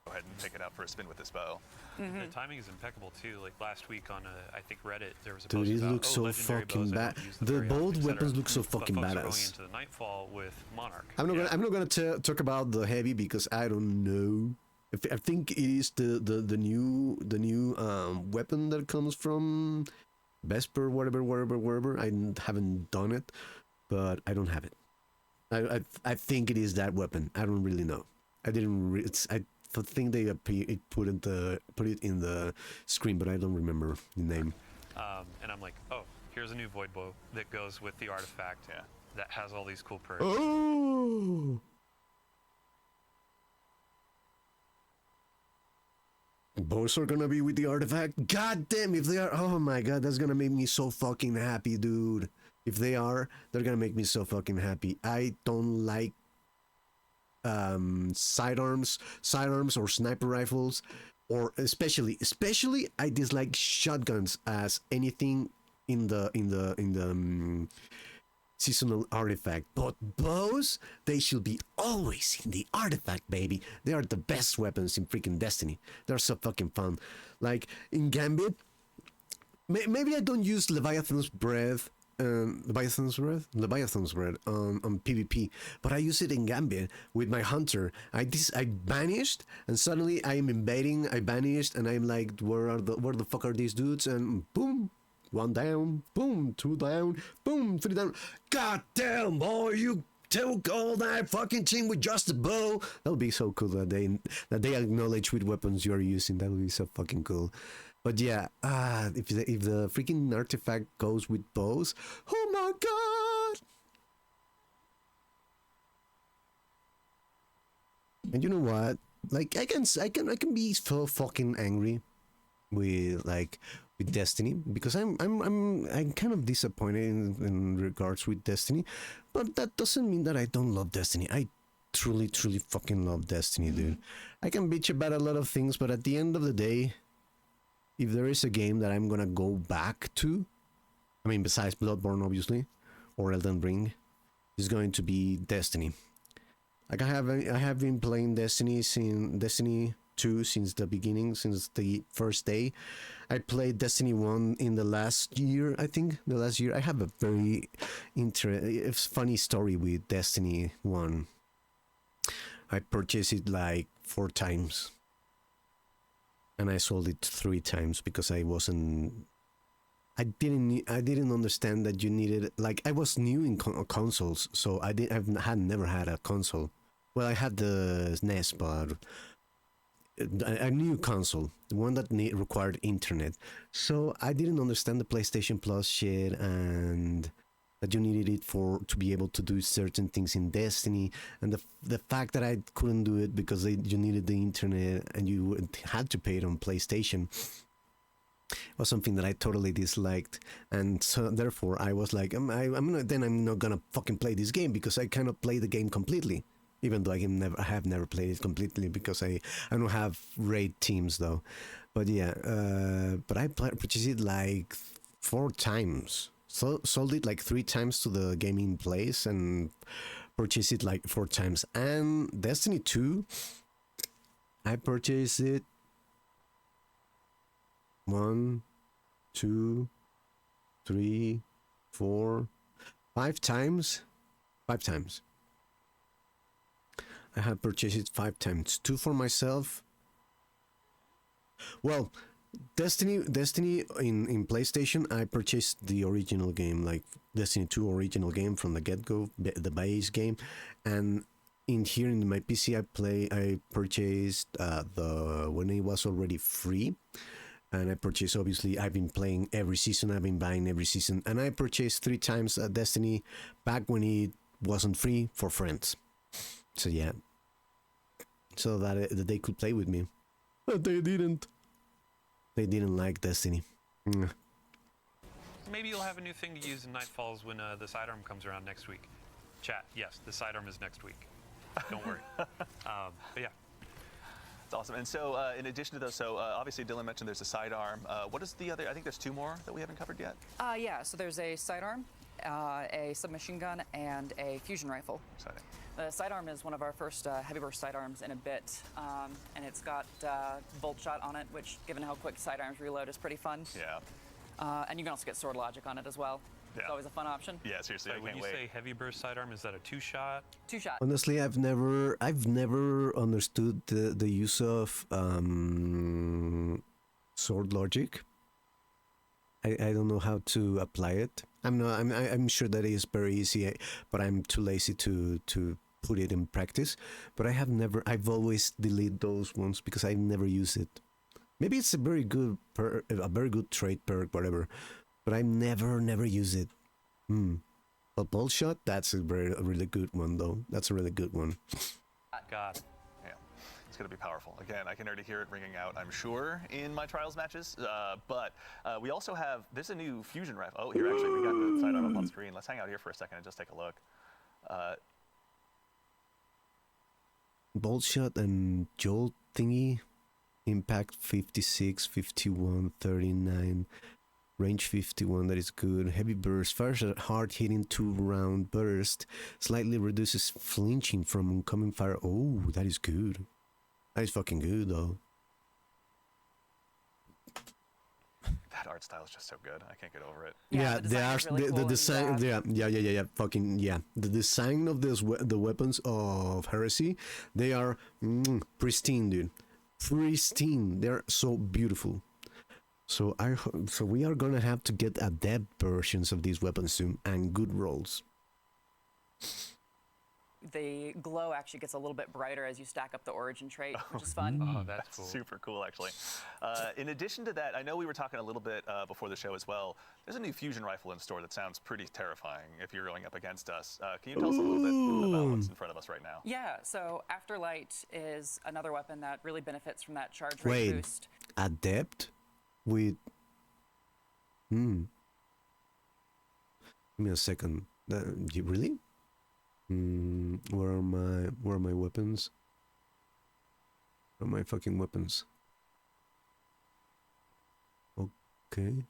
Go ahead and take it out for a spin with this bow. Mm-hmm. The timing is impeccable too. Like last week on I think Reddit, there was a dude, post it about, looks so legendary fucking bows I bad. don't use The very often, both etc. weapons look so fucking but folks badass. Are going into the Nightfall with Monarch. I'm not gonna talk about the heavy because I don't know. I think it is the new weapon that comes from Vesper, wherever. I haven't done it, but I don't have it. I think it is that weapon. I don't really know. I didn't. I think they put it in the screen, but I don't remember the name. And I'm like, oh, here's a new Void Bow that goes with the artifact. Yeah. That has all these cool perks. Oh. Bows are gonna be with the artifact. God damn, if they are, oh my god, that's gonna make me so fucking happy, dude. If they are, they're gonna make me so fucking happy. I don't like sidearms or sniper rifles, or especially I dislike shotguns as anything in the seasonal artifact. But bows, they should be always in the artifact, baby. They are the best weapons in freaking Destiny. They're so fucking fun. Like in Gambit, maybe I don't use Leviathan's Breath on PvP, but I use it in Gambit with my hunter. I banished, and suddenly I am invading. I banished, and I'm like, where the fuck are these dudes? And boom, 1 down, boom, 2 down, boom, 3 down. God damn, boy, you took all that fucking team with just a bow. That would be so cool that they acknowledge which weapons you are using. That would be so fucking cool. But yeah, if the freaking artifact goes with bows, oh my god! And you know what? Like I can be so fucking angry with Destiny, because I'm kind of disappointed in regards with Destiny, but that doesn't mean that I don't love Destiny. I truly fucking love Destiny, dude. I can bitch about a lot of things, but at the end of the day, if there is a game that I'm gonna go back to, I mean, besides Bloodborne, obviously, or Elden Ring, is going to be Destiny. Like I have been playing Destiny 2 since the beginning, since the first day. I played Destiny 1 in the last year, I think. The last year. I have a very funny story with Destiny 1. I purchased it like 4 times. And I sold it 3 times because I didn't understand that you needed, like, I was new in consoles, so I had never had a console. Well, I had the NES, but a new console, the one that required internet. So I didn't understand the PlayStation Plus shit, and that you needed it to be able to do certain things in Destiny, and the fact that I couldn't do it because you needed the internet and you had to pay it on PlayStation was something that I totally disliked. And so therefore I was like, I'm not gonna fucking play this game, because I cannot play the game completely, even though I have never played it completely, because I don't have raid teams though. But yeah, but I purchased it like 4 times. Sold it like 3 times to the gaming place, and purchased it like 4 times. And Destiny 2, I purchased it 1, 2, 3, 4, 5 times. 5 times. I have purchased it 5 times. 2 for myself. Well, Destiny in PlayStation, I purchased the original game, like Destiny 2 original game from the get-go, the base game. And in my PC, I purchased when it was already free. And I purchased, obviously, I've been playing every season, I've been buying every season. And I purchased 3 times Destiny back when it wasn't free for friends. So yeah. So that they could play with me. But they didn't. They didn't like Destiny. Maybe you'll have a new thing to use in Nightfalls when the sidearm comes around next week. Chat, yes, the sidearm is next week. Don't worry. But yeah. It's awesome. And so in addition to those, obviously Dylan mentioned there's a sidearm. What is the other? I think there's 2 more that we haven't covered yet. Yeah, so there's a sidearm, a submachine gun, and a fusion rifle. Exciting. The sidearm is one of our first heavy burst sidearms in a bit, and it's got bolt shot on it, which, given how quick sidearms reload, is pretty fun. Yeah. And you can also get sword logic on it as well. Yeah. It's always a fun option. Yeah, seriously, I When can't you wait. say heavy burst sidearm, is that a 2-shot? 2-shot. Honestly, I've never understood the use of sword logic. I don't know how to apply it. I'm sure that it is very easy, but I'm too lazy to put it in practice. But I've always deleted those ones because I never use it. Maybe it's a very good trait perk, whatever. But I never use it. But bolt shot, that's a really good one though. That's a really good one. God. Yeah. It's going to be powerful. Again, I can already hear it ringing out, I'm sure, in my Trials matches. But we also have, there's a new fusion rifle. Oh, here, actually, we got the sidearm up on screen. Let's hang out here for a second and just take a look. Bolt shot and jolt thingy. Impact 56, 51, 39. Range 51, that is good. Heavy burst, fires a hard-hitting 2-round burst. Slightly reduces flinching from incoming fire. Oh, that is good. That is fucking good, though. That art style is just so good. I can't get over it. Yeah, the design is really the cool and design. rad. Yeah. Fucking yeah. The design of the weapons of Heresy, they are pristine, dude. Pristine. They're so beautiful. So we are gonna have to get adept versions of these weapons soon and good rolls. The glow actually gets a little bit brighter as you stack up the origin trait, which is fun. Oh, that's cool. Super cool, actually. In addition to that, I know we were talking a little bit before the show as well. There's a new fusion rifle in store that sounds pretty terrifying if you're going up against us. Can you tell us a little bit about what's in front of us right now? Yeah, so Afterlight is another weapon that really benefits from that charge rate Wait, boost. adept with. Give me a second. Really? Where are my weapons? Where are my fucking weapons? Okay.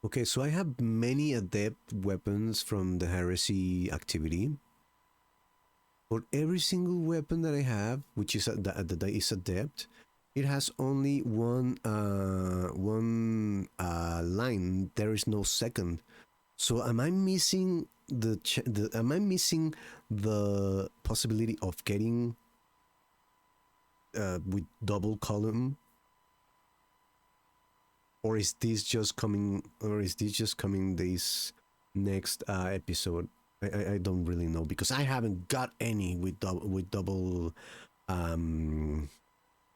Okay, so I have many adept weapons from the Heresy activity. For every single weapon that I have, which is that is adept, it has only one line. There is no second. So am I missing the possibility of getting with double column? Or is this just coming this next episode? I don't really know because I haven't got any with double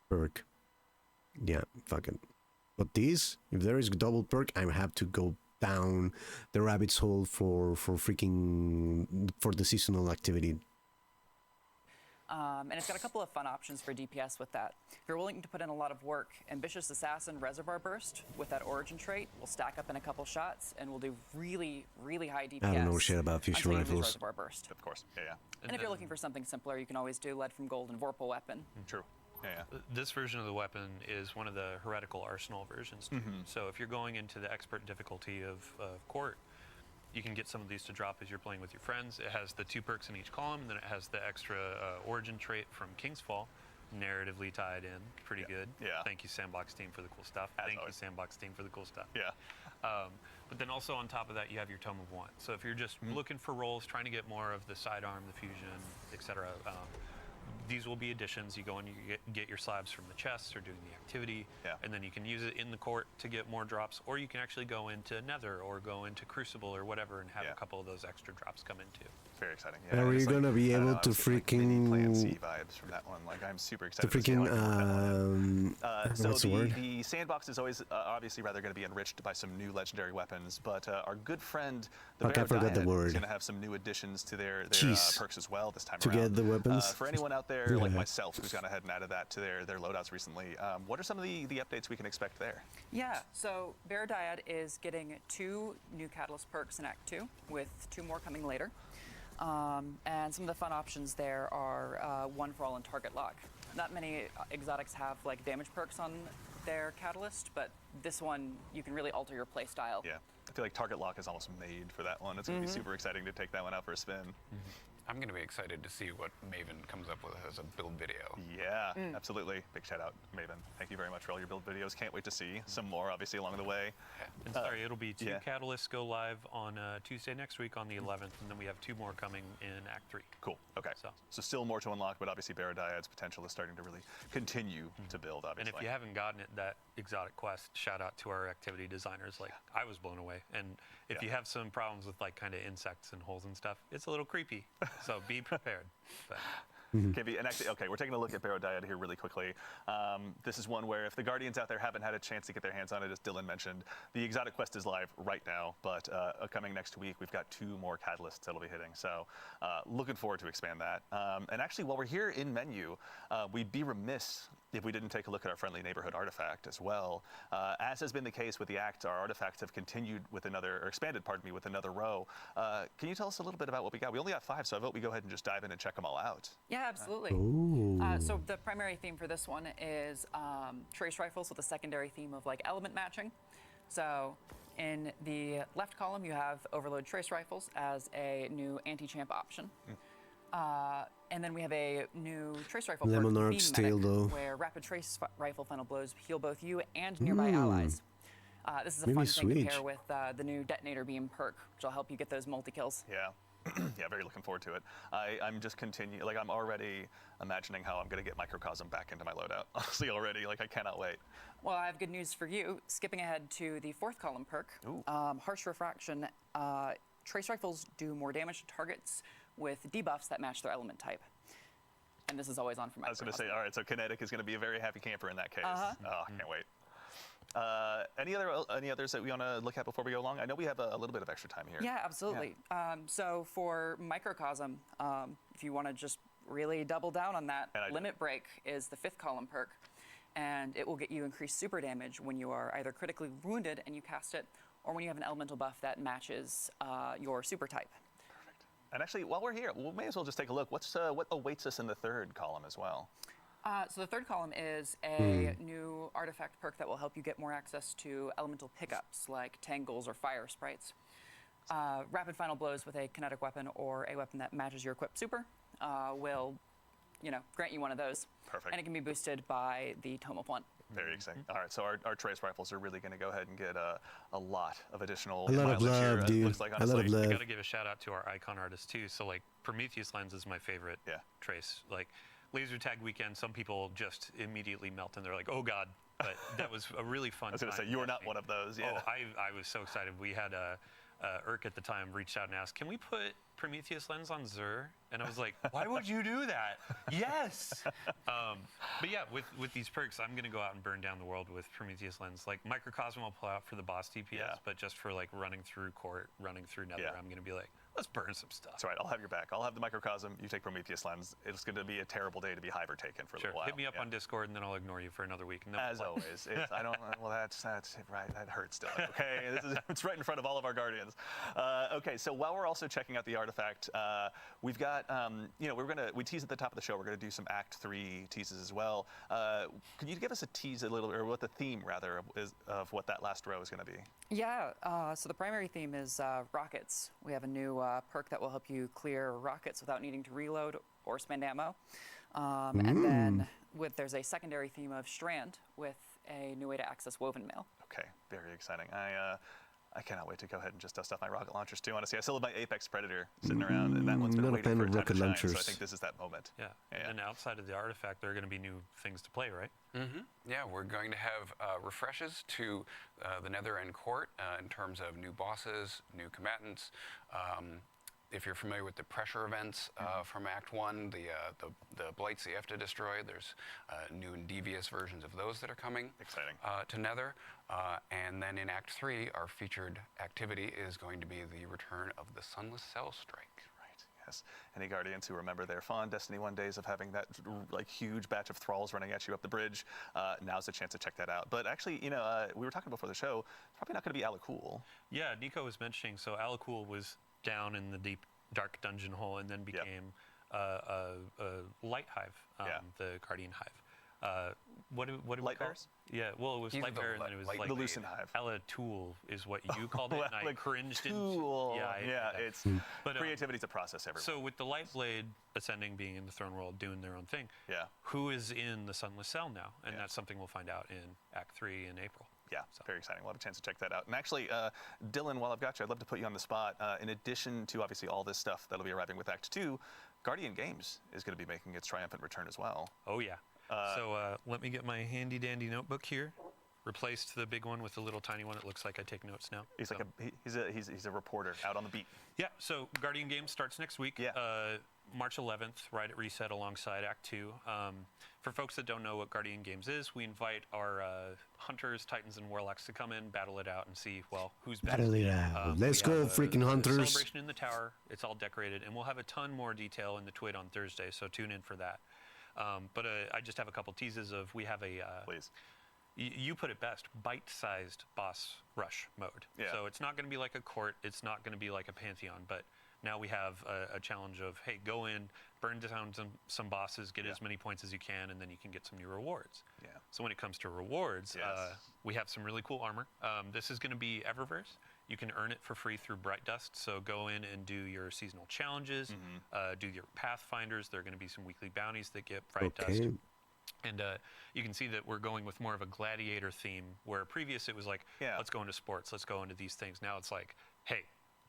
perk. Yeah, fuck it. But this, if there is double perk, I have to go down the rabbit's hole for the seasonal activity. And it's got a couple of fun options for DPS with that. If you're willing to put in a lot of work, Ambitious Assassin Reservoir Burst with that origin trait will stack up in a couple shots and will do really, really high DPS. I don't know shit about fusion until you lose rifles. Reservoir Burst. Of course, yeah. And if you're looking for something simpler, you can always do Lead from Gold and Vorpal Weapon. True. Yeah. This version of the weapon is one of the heretical arsenal versions. So if you're going into the expert difficulty of court, you can get some of these to drop as you're playing with your friends. It has the 2 perks in each column, and then it has the extra origin trait from King's Fall, narratively tied in. Pretty good. Yeah. Thank you, Sandbox team, for the cool stuff. Thank you, Sandbox team, for the cool stuff. Yeah. But then also on top of that, you have your Tome of Want. So if you're just looking for rolls, trying to get more of the sidearm, the fusion, etc., these will be additions. You go and you get your slabs from the chests or doing the activity, and then you can use it in the court to get more drops, or you can actually go into Nether or go into Crucible or whatever and have a couple of those extra drops come in too. Very exciting. Are you gonna be I don't able know, I to was getting, like, mini Plan C freaking vibes from that one? Like, I'm super to excited to see freaking how I can work that one. So what's the word? the sandbox is always obviously rather going to be enriched by some new legendary weapons, but our good friend the Fuck, I forgot the Barodaian word. is going to have some new additions to their Jeez. perks as well this time To around. get the weapons? For anyone out there like myself who's gone ahead and added that to their loadouts recently, what are some of the updates we can expect there? Yeah, so Barodaiad is getting 2 new Catalyst perks in Act 2, with 2 more coming later. And some of the fun options there are 1 for all and target lock. Not many exotics have like damage perks on their Catalyst, but this one you can really alter your play style. Yeah, I feel like target lock is almost made for that one. It's going to be super exciting to take that one out for a spin. I'm going to be excited to see what Maven comes up with as a build video. Yeah, absolutely. Big shout out, Maven. Thank you very much for all your build videos. Can't wait to see some more, obviously, along the way. And sorry, it'll be 2 yeah. catalysts go live on Tuesday next week on the 11th, and then we have 2 more coming in Act 3. Cool. Okay. So still more to unlock, but obviously Barodaiad's potential is starting to really continue to build, obviously. And if you haven't gotten it, that exotic quest, shout out to our activity designers. Like, I was blown away. And if you have some problems with like kind of insects and holes and stuff, it's a little creepy. So be prepared. But Can be, and actually, okay, we're taking a look at Barrow Dyad here really quickly. This is one where if the Guardians out there haven't had a chance to get their hands on it, as Dylan mentioned, the Exotic Quest is live right now, but coming next week, we've got 2 more catalysts that'll be hitting. So looking forward to expand that. And actually, while we're here in menu, we'd be remiss if we didn't take a look at our friendly neighborhood artifact as well. As has been the case with the Act, our artifacts have continued with another, or expanded, pardon me, with another row. Can you tell us a little bit about what we got? We only got 5, so I vote we go ahead and just dive in and check them all out. Yeah, absolutely. So the primary theme for this one is trace rifles with a secondary theme of like element matching. So in the left column, you have overload trace rifles as a new anti-champ option. And then we have a new trace rifle perk, Lemon Arc Beam Steel, Medic, though. where rapid trace rifle final blows heal both you and nearby allies. This is a Maybe fun thing to switch. pair with the new Detonator Beam perk, which will help you get those multi-kills. Yeah. Yeah, very looking forward to it. I'm just like I'm already imagining how I'm going to get Microcosm back into my loadout. Honestly, already, like I cannot wait. Well, I have good news for you. Skipping ahead to the 4th column perk, Harsh Refraction. Trace rifles do more damage to targets with debuffs that match their element type. And this is always on for I was going to Microcosm. say, all right, so Kinetic is going to be a very happy camper in that case. Oh, I can't wait. Any others that we want to look at before we go along? I know we have a little bit of extra time here. Yeah, absolutely. So for Microcosm, if you want to just really double down on that, Limit Break is the 5th column perk, and it will get you increased super damage when you are either critically wounded and you cast it, or when you have an elemental buff that matches your super type. Perfect. And actually, while we're here, we may as well just take a look. What awaits us in the 3rd column as well? So the 3rd column is a new artifact perk that will help you get more access to elemental pickups like tangles or fire sprites. Rapid final blows with a kinetic weapon or a weapon that matches your equipped super will, grant you one of those. Perfect. And it can be boosted by the Tome of One. Very exciting. All right, so our trace rifles are really going to go ahead and get a lot of additional A lot of mileage here, love, it dude. looks like, A lot of honestly. love. Got to give a shout out to our icon artists too. So like Prometheus Lens is my favorite trace. Like laser tag weekend, some people just immediately melt and they're like, oh God. But that was a really fun time. I was going to say, you were not one of those. Yeah. Oh, I was so excited. We had Irk at the time reached out and asked, can we put Prometheus Lens on Xur? And I was like, why would you do that? Yes! But yeah, with these perks, I'm going to go out and burn down the world with Prometheus Lens. Like, Microcosm will pull out for the boss DPS, but just for, like, running through Court, running through Nether, I'm going to be like, let's burn some stuff. That's right. I'll have your back. I'll have the Microcosm. You take Prometheus Lens. It's going to be a terrible day to be Hiver taken for a little while. Hit me up on Discord, and then I'll ignore you for another week. And then As always. I don't. Well, that's right. That hurts, Dylan. Okay, it's right in front of all of our Guardians. Okay, so while we're also checking out the artifact, we've got we tease at the top of the show. We're gonna do some Act 3 teases as well. Can you give us a tease a little, or what the theme rather of what that last row is gonna be? Yeah. So the primary theme is rockets. We have a new perk that will help you clear rockets without needing to reload or spend ammo. And then there's a secondary theme of Strand with a new way to access Woven Mail. Okay, very exciting. I cannot wait to go ahead and just dust off my rocket launchers too. Honestly, I still have my Apex Predator sitting around, and that one's been Not a waiting fan for of a time rocket to shine. launchers. So I think this is that moment. Yeah. And then outside of the artifact, there are going to be new things to play, right? Yeah, we're going to have refreshes to the Nether and Court in terms of new bosses, new combatants. If you're familiar with the pressure events from Act 1, the blights that you have to destroy, there's new and devious versions of those that are coming to Nether. And then in Act 3, our featured activity is going to be the return of the Sunless Cell Strike. Yes. Any Guardians who remember their fond Destiny 1 days of having that like huge batch of thralls running at you up the bridge, now's the chance to check that out. But actually, we were talking before the show, it's probably not going to be Alakul. Yeah, Nico was mentioning, so Alakul was down in the deep, dark dungeon hole and then became a light hive, the Guardian hive. What do we Light call bears? it? Yeah, well, it was light bear, and then it was like the Lucent hive. Alatool is what you called it, and I cringed. Tool. Yeah, it's creativity's a process everywhere. So with the Light Blade Ascending being in the Throne World doing their own thing, who is in the Sunless Cell now? And that's something we'll find out in Act 3 in April. Yeah, very exciting. We'll have a chance to check that out. And actually, Dylan, while I've got you, I'd love to put you on the spot. In addition to obviously all this stuff that'll be arriving with Act 2, Guardian Games is going to be making its triumphant return as well. Oh yeah. So let me get my handy dandy notebook here. Replaced the big one with the little tiny one. It looks like I take notes now. He's like he's a reporter out on the beat. Yeah. So Guardian Games starts next week. Yeah. March 11th, right at Reset alongside Act 2. For folks that don't know what Guardian Games is, we invite our Hunters, Titans, and Warlocks to come in, battle it out, and see, well, who's best. Battle it out. We Let's have go, freaking a Hunters. celebration in the tower. It's all decorated, and we'll have a ton more detail in the TWID on Thursday, so tune in for that. But I just have a couple teases of, we have a... Please. You put it best, bite-sized boss rush mode. Yeah. So it's not going to be like a court, it's not going to be like a Pantheon, but now we have a challenge of, hey, go in, burn down some bosses, get as many points as you can, and then you can get some new rewards. Yeah. So when it comes to rewards, we have some really cool armor. This is going to be Eververse. You can earn it for free through Bright Dust, so go in and do your seasonal challenges, do your Pathfinders. There are going to be some weekly bounties that get Bright Dust. And you can see that we're going with more of a gladiator theme, where previous it was like, let's go into sports, let's go into these things. Now it's like, hey,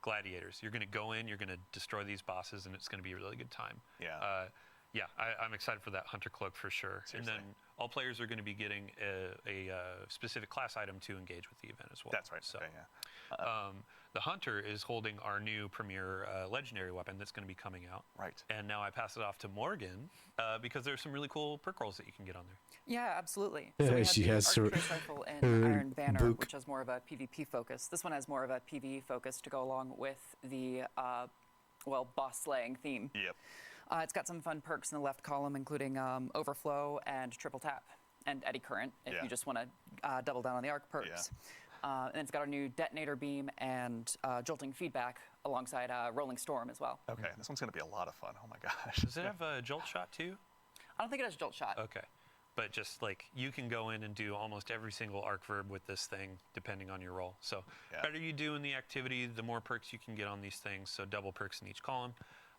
gladiators, you're going to go in, you're going to destroy these bosses, and it's going to be a really good time. I'm excited for that Hunter Cloak for sure. Seriously. And then all players are going to be getting a specific class item to engage with the event as well. That's right. So, Okay, the Hunter is holding our new premier legendary weapon that's going to be coming out. Right. And now I pass it off to Morgan because there's some really cool perk rolls that you can get on there. Yeah, absolutely. Yeah, So we have she the has her- Arctrace rifle and Iron Banner, book. which has more of a PvP focus. This one has more of a PvE focus to go along with the, boss slaying theme. Yep. It's got some fun perks in the left column, including Overflow and Triple Tap and Eddy Current, if you just want to double down on the arc perks. And it's got our new Detonator Beam and Jolting Feedback alongside Rolling Storm as well. Okay, this one's going to be a lot of fun. Oh my gosh. Does it have a jolt shot too? I don't think it has Jolt Shot. Okay. But just like you can go in and do almost every single arc verb with this thing, depending on your role. So better you do in the activity, the more perks you can get on these things. So double perks in each column.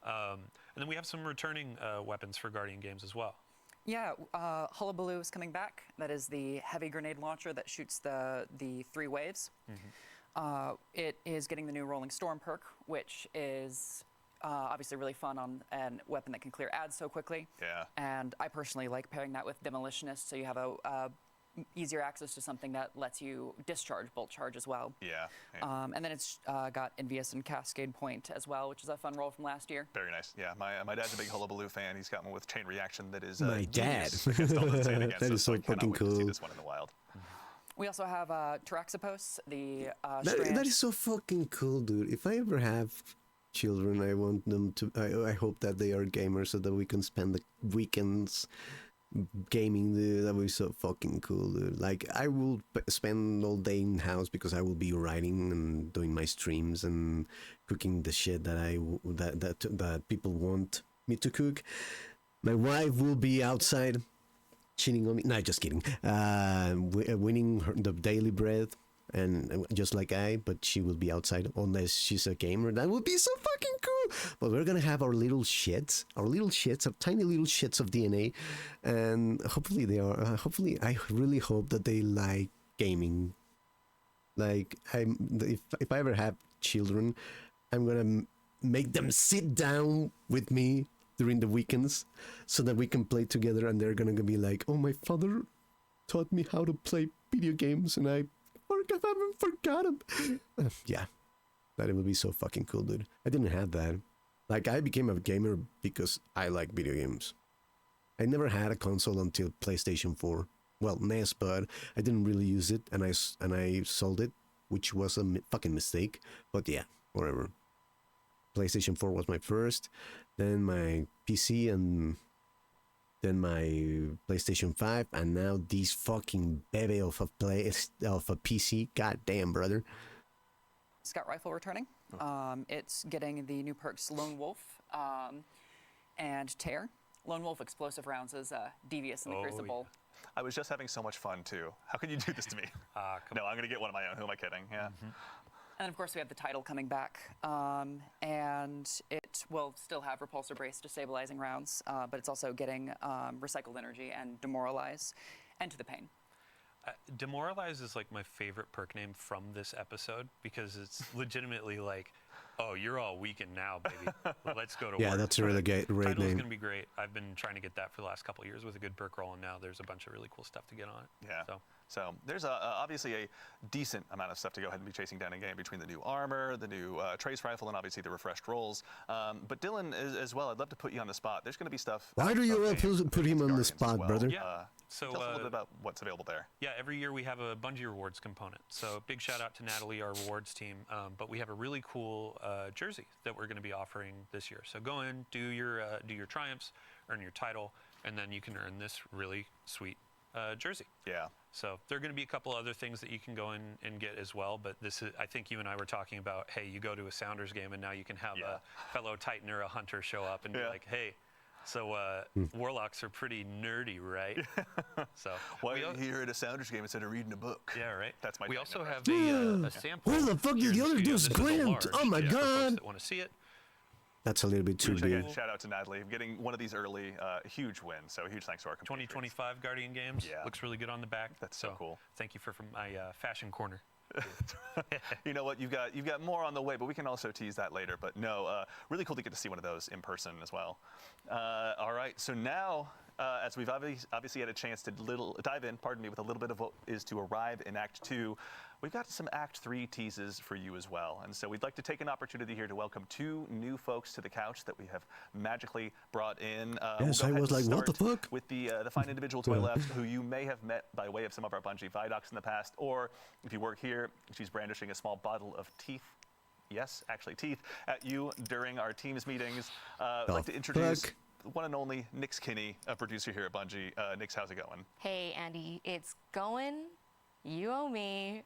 And then we have some returning weapons for Guardian Games as well. Yeah, Hullabaloo is coming back. That is the heavy grenade launcher that shoots the 3 waves. It is getting the new Rolling Storm perk, which is obviously really fun on a weapon that can clear ads so quickly. Yeah. And I personally like pairing that with Demolitionist, so you have a easier access to something that lets you discharge Bolt Charge as well. Yeah. And then it's got Envious and Cascade Point as well, which is a fun roll from last year. Very nice. Yeah, my dad's a big Hullabaloo fan. He's got one with Chain Reaction that is My dad. against all that's against That is so I cannot fucking wait to see cool. this one in the wild. We also have Taraxipos, the That strand. is so fucking cool, dude. If I ever have children, I want them to. I hope that they are gamers so that we can spend the weekends gaming, dude. That would be so fucking cool, dude. Like, I will spend all day in house because I will be writing and doing my streams and cooking the shit that that people want me to cook. My wife will be outside cheating on me. No, just kidding. Winning the daily bread. And just like but she will be outside unless she's a gamer. That would be so fucking cool. But we're gonna have our little shits, our tiny little shits of DNA, and hopefully they are. Hopefully, I really hope that they like gaming. Like, if I ever have children, I'm gonna make them sit down with me during the weekends so that we can play together, and they're gonna be like, "Oh, my father taught me how to play video games, and I haven't forgotten." Yeah, that would be so fucking cool, dude. I didn't have that. Like, I became a gamer because I like video games. I never had a console until PlayStation 4. Well, NES, but I didn't really use it, and I sold it, which was a fucking mistake. But yeah, whatever. PlayStation 4 was my first, then my PC, and then my PlayStation 5, and now this fucking baby of a PC. God damn, brother. Scout Rifle returning. It's getting the new perks Lone Wolf and Tear. Lone Wolf explosive rounds is Devious in the Crucible. I was just having so much fun too. How can you do this to me? No, I'm gonna get one of my own. Who am I kidding? Yeah. And of course we have the title coming back, and it will still have Repulsor Brace destabilizing rounds, but it's also getting Recycled Energy and Demoralize, and To the Pain. Demoralize is like my favorite perk name from this episode because it's legitimately like, oh, you're all weakened now, baby. Let's go to work. Yeah, that's a really great Title's name. going to be great. I've been trying to get that for the last couple of years with a good perk roll, and now there's a bunch of really cool stuff to get on it. Yeah. So. So there's obviously a decent amount of stuff to go ahead and be chasing down in game between the new armor, the new trace rifle, and obviously the refreshed rolls. But Dylan, as well, I'd love to put you on the spot. There's going to be stuff. Why do you put him on the Guardians as spot, well. brother? Yeah. So tell us a little bit about what's available there. Yeah, every year we have a Bungie rewards component. So big shout out to Natalie, our rewards team. But we have a really cool jersey that we're going to be offering this year. So go in, do your triumphs, earn your title, and then you can earn this really sweet jersey. Yeah. So there are going to be a couple other things that you can go in and get as well. But this is, I think you and I were talking about, hey, you go to a Sounders game and now you can have a fellow Titan or a Hunter show up and be like, hey, so Warlocks are pretty nerdy, right? So why are you here at a Sounders game instead of reading a book? Yeah, right. That's my. We Titan also impression. have a sample. Where the fuck here did the in other studio. dudes This is a Grant? large, Oh my for folks god! that want to see it. That's a little bit too big. Again, shout out to Natalie, getting one of these early, huge win. So huge thanks to our 2025 Guardian Games. Yeah. Looks really good on the back. That's so cool. Thank you for my fashion corner. You know what? You've got more on the way, but we can also tease that later. But no, really cool to get to see one of those in person as well. All right, so now, as we've obviously had a chance to dive in, with a little bit of what is to arrive in Act 2, we've got some Act 3 teases for you as well. And so we'd like to take an opportunity here to welcome 2 new folks to the couch that we have magically brought in. Yes, I was like, what the fuck? With the fine individual to my left, who you may have met by way of some of our Bungie Vidocs in the past, or if you work here, she's brandishing a small bottle of teeth. Yes, actually teeth, at you during our Teams meetings. I'd like to introduce one and only Nix Kinney, a producer here at Bungie. Nix, how's it going? Hey, Andy, it's going. You owe me.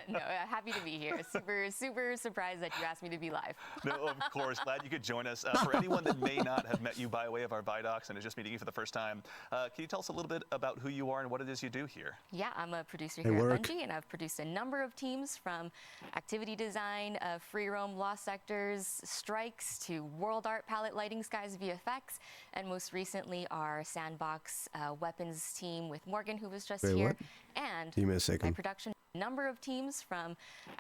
No, happy to be here. Super surprised that you asked me to be live. No, of course. Glad you could join us. For anyone that may not have met you by way of our Vidocs and is just meeting you for the first time, can you tell us a little bit about who you are and what it is you do here? Yeah, I'm a producer here at Bungie, and I've produced a number of teams from activity design, free roam lost sectors, strikes, to world art, palette lighting, skies, VFX, and most recently our sandbox weapons team with Morgan, who was just here. And give me a second. my production number of teams from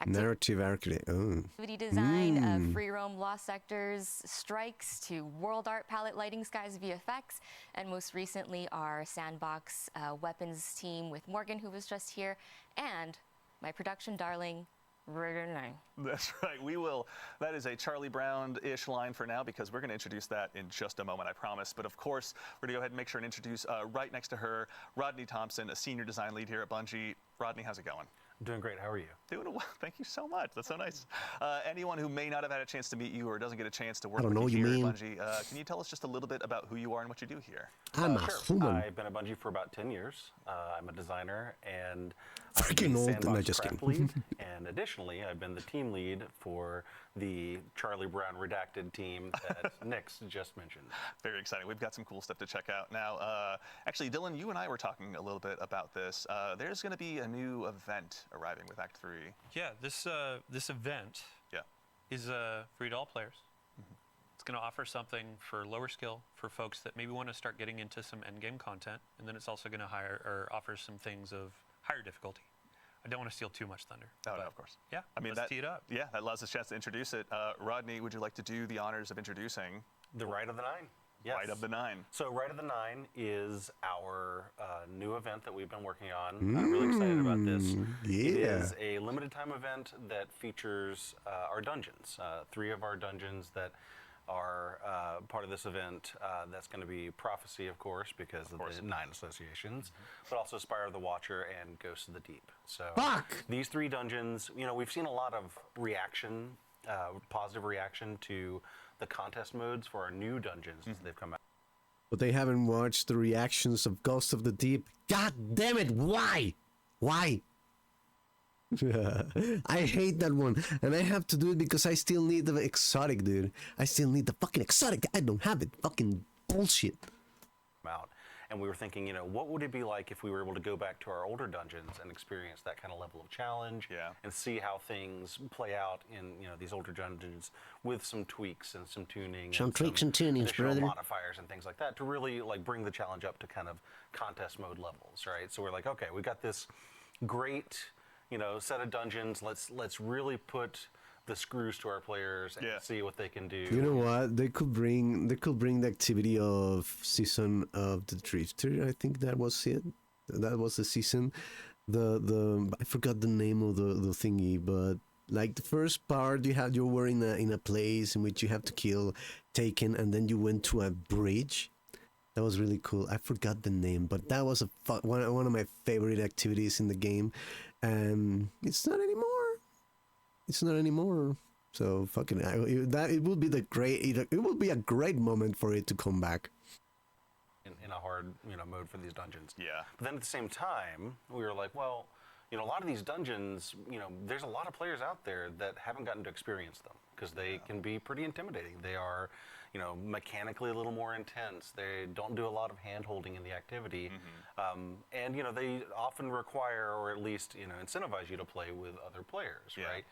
narrative architect, activity design, free roam lost sectors, strikes, to world art, palette lighting, skies, VFX, and most recently our sandbox weapons team with Morgan, who was just here, and my production darling, Ritter 9. That's right. We will. That is a Charlie Brown-ish line for now, because we're going to introduce that in just a moment, I promise. But of course, we're going to go ahead and make sure and introduce right next to her, Rodney Thompson, a senior design lead here at Bungie. Rodney, how's it going? I'm doing great. How are you? Doing well. Thank you so much. That's so nice. Anyone who may not have had a chance to meet you or doesn't get a chance to work with you here at Bungie, can you tell us just a little bit about who you are and what you do here? I'm a human. I've been at Bungie for about 10 years. I'm a designer and freaking old. No, just kidding. Lead. And additionally, I've been the team lead for the Charlie Brown redacted team that Nix just mentioned. Very exciting. We've got some cool stuff to check out. Now, actually, Dylan, you and I were talking a little bit about this. There's going to be a new event arriving with Act 3. Yeah, this event is free to all players. It's going to offer something for lower skill for folks that maybe want to start getting into some endgame content, and then it's also going to offer some things of higher difficulty. I don't want to steal too much thunder. Oh, no, of course. Yeah, I mean, let's tee it up. Yeah, that allows us a chance to introduce it. Rodney, would you like to do the honors of introducing the Rite of the Nine? Yes. Rite of the Nine. So Rite of the Nine is our new event that we've been working on. I'm really excited about this. Yeah. It is a limited time event that features our dungeons. 3 of our dungeons that are part of this event. That's going to be Prophecy, of course, because of the 9 associations, but also Spire of the Watcher and Ghosts of the Deep. So these 3 dungeons, you know, we've seen a lot of reaction, positive reaction to the contest modes for our new dungeons as they've come out. But they haven't watched the reactions of Ghosts of the Deep. God damn it, why? Why? I hate that one, and I have to do it because I still need the exotic, dude. I still need the fucking exotic. I don't have it. Fucking bullshit. Out. And we were thinking, you know, what would it be like if we were able to go back to our older dungeons and experience that kind of level of challenge and see how things play out in, you know, these older dungeons with some tweaks and some tuning, some tweaks and tunings, brother, modifiers and things like that to really like bring the challenge up to kind of contest mode levels, right? So we're like, okay, we got this great, you know, set of dungeons. Let's really put the screws to our players and see what they can do. You know what? They could bring the activity of Season of the Drifter. I think that was it. That was the season. The I forgot the name of the thingy, but like the first part, you were in a place in which you have to kill Taken, and then you went to a bridge. That was really cool. I forgot the name, but that was one of my favorite activities in the game, and it's not anymore. It's not anymore. So fucking it will be it will be a great moment for it to come back. In a hard mode for these dungeons. Yeah. But then at the same time, we were like, well, a lot of these dungeons, there's a lot of players out there that haven't gotten to experience them because they can be pretty intimidating. They are, mechanically a little more intense. They don't do a lot of hand-holding in the activity. And, they often require, or at least, incentivize you to play with other players, right?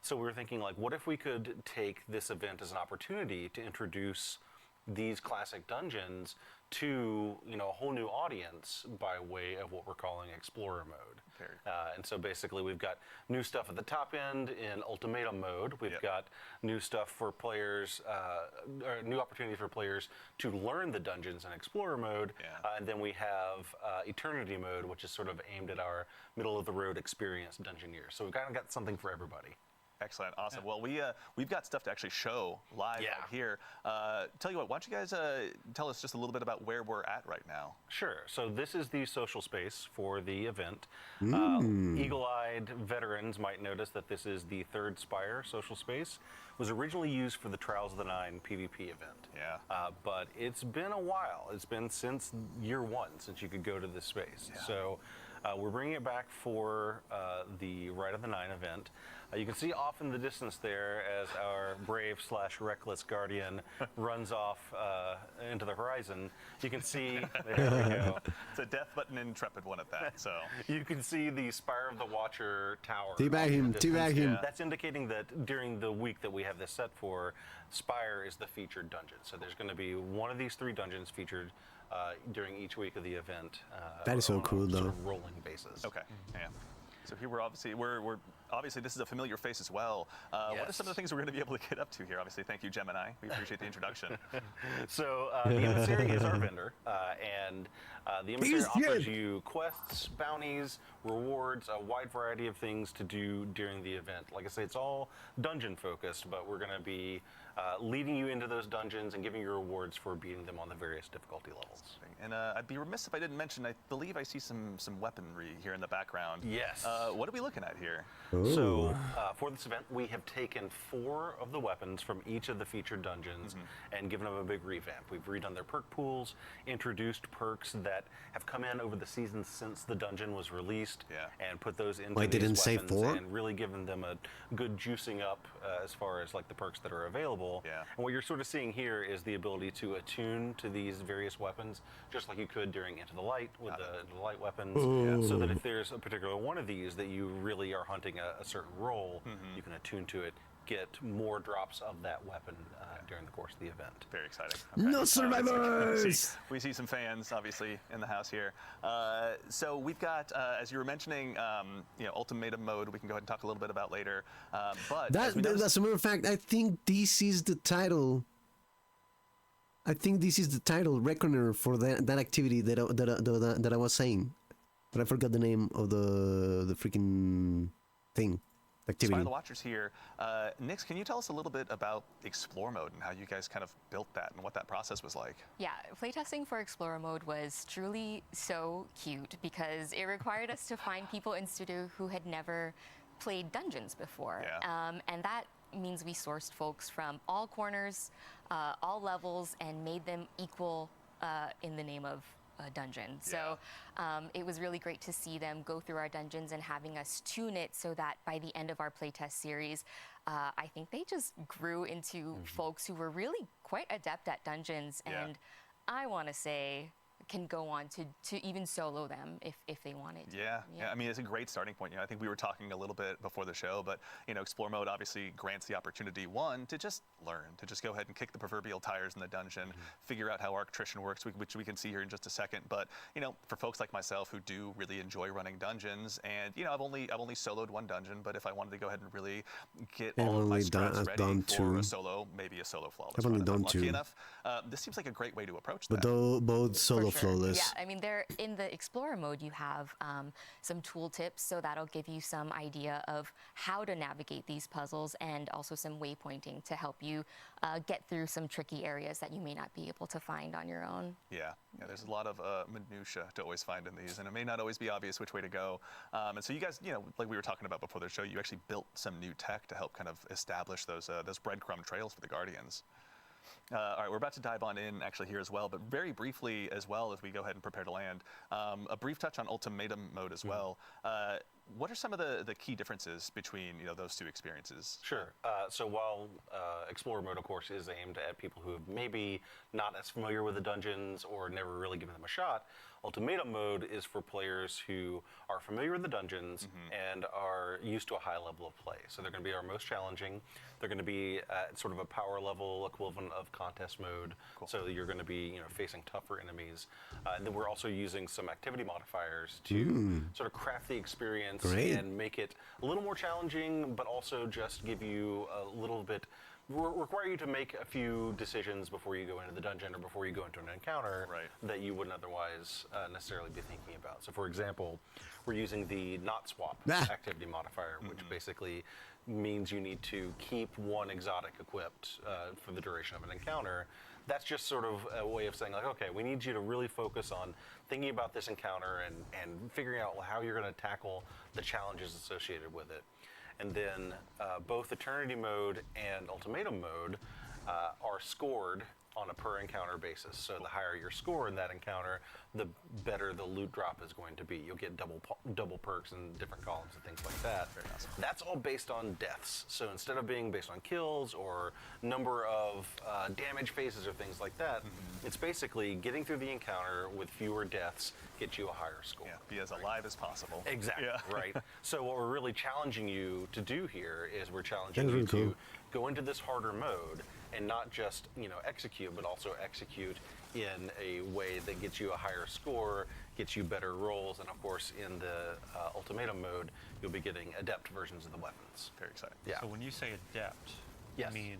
So we were thinking, like, what if we could take this event as an opportunity to introduce these classic dungeons to a whole new audience by way of what we're calling Explorer mode. And so basically we've got new stuff at the top end in Ultimatum mode. We've got new stuff for players, or new opportunity for players to learn the dungeons in Explorer mode. And then we have Eternity mode, which is sort of aimed at our middle of the road experienced dungeoneers. So we've kind of got something for everybody. Excellent, awesome. Well, we've got stuff to actually show live out here. Tell you what, why don't you guys tell us just a little bit about where we're at right now? Sure. So this is the social space for the event. Eagle-eyed veterans might notice that this is the third Spire social space. It was originally used for the Trials of the Nine PvP event. But it's been a while. It's been since year one since you could go to this space. So we're bringing it back for the Rite of the Nine event. You can see off in the distance there as our brave/reckless guardian runs off into the horizon. You can see, there we go. It's a death button intrepid one at that, so. You can see the Spire of the Watcher tower. Teabag him. That's indicating that during the week that we have this set for, Spire is the featured dungeon. So there's going to be one of these three dungeons featured during each week of the event. That is so cool, though. Sort of rolling basis. Okay, So here we're obviously this is a familiar face as well. What are some of the things we're going to be able to get up to here? Obviously, thank you, Gemini. We appreciate the introduction. So the Emissary is our vendor, and the Emissary offers you quests, bounties, rewards, a wide variety of things to do during the event. Like I say, it's all dungeon focused, but we're going to be leading you into those dungeons and giving you rewards for beating them on the various difficulty levels. And I'd be remiss if I didn't mention, I believe I see some weaponry here in the background. Yes. What are we looking at here? Ooh. So for this event, we have taken 4 of the weapons from each of the featured dungeons and given them a big revamp. We've redone their perk pools, introduced perks that have come in over the seasons since the dungeon was released, and put those into Wait, these didn't say weapons 4? and really given them a good juicing up as far as like the perks that are available. And what you're sort of seeing here is the ability to attune to these various weapons, just like you could during Into the Light with the light weapons, so that if there's a particular one of these that you really are hunting a certain role, you can attune to it, get more drops of that weapon during the course of the event. Very exciting. No survivors! We see some fans, obviously, in the house here. So we've got, as you were mentioning, Ultimatum mode. We can go ahead and talk a little bit about later. But That's a matter of fact. I think this is the title. Reckoner, for that activity that I was saying, but I forgot the name of the freaking thing. Activity. Spire the Watchers here. Nix, can you tell us a little bit about Explore mode and how you guys kind of built that and what that process was like? Yeah, playtesting for Explorer mode was truly so cute because it required us to find people in studio who had never played dungeons before. And that means we sourced folks from all corners, all levels, and made them equal in the name of a dungeon. So it was really great to see them go through our dungeons and having us tune it so that by the end of our playtest series, I think they just grew into folks who were really quite adept at dungeons, and I want to say can go on to even solo them if they wanted to. Yeah, I mean, it's a great starting point. I think we were talking a little bit before the show, but Explore mode obviously grants the opportunity, one, to just learn, to just go ahead and kick the proverbial tires in the dungeon, figure out how Arctrition works, which we can see here in just a second. But for folks like myself who do really enjoy running dungeons, and I've only soloed one dungeon, but if I wanted to go ahead and really get all of my strats ready for a solo, maybe a solo flawless. I've only done lucky 2. enough, this seems like a great way to approach but that. both solo flawless. Yeah, I mean, they're in the Explorer mode. You have some tool tips, so that'll give you some idea of how to navigate these puzzles, and also some waypointing to help you get through some tricky areas that you may not be able to find on your own. Yeah, there's a lot of minutia to always find in these, and it may not always be obvious which way to go. And so you guys, like we were talking about before the show, you actually built some new tech to help kind of establish those breadcrumb trails for the Guardians. All right, we're about to dive on in actually here as well, but very briefly as well as we go ahead and prepare to land, a brief touch on ultimatum mode as well. What are some of the key differences between those two experiences? Sure. So while Explorer mode, of course, is aimed at people who have maybe not as familiar with the dungeons or never really given them a shot, Ultimatum mode is for players who are familiar with the dungeons and are used to a high level of play. So they're going to be our most challenging. They're going to be at sort of a power level equivalent of contest mode. Cool. So you're going to be facing tougher enemies. And then we're also using some activity modifiers to sort of craft the experience and make it a little more challenging, but also just give you a little bit, require you to make a few decisions before you go into the dungeon or before you go into an encounter that you wouldn't otherwise necessarily be thinking about. So for example, we're using the not swap activity modifier, which basically means you need to keep one exotic equipped for the duration of an encounter. That's just sort of a way of saying, like, okay, we need you to really focus on thinking about this encounter and figuring out how you're going to tackle the challenges associated with it. And then both Eternity mode and Ultimatum mode are scored on a per encounter basis. So the higher your score in that encounter, the better the loot drop is going to be. You'll get double perks in different columns and things like that. Very awesome. That's all based on deaths. So instead of being based on kills or number of damage phases or things like that, it's basically getting through the encounter with fewer deaths get you a higher score. Yeah, be as alive as possible. Exactly, right. So what we're really challenging you to do here is we're challenging you to go into this harder mode and not just execute, but also execute in a way that gets you a higher score, gets you better rolls, and of course in the Ultimatum mode, you'll be getting adept versions of the weapons. Very exciting. Yeah. So when you say adept, yes. I mean,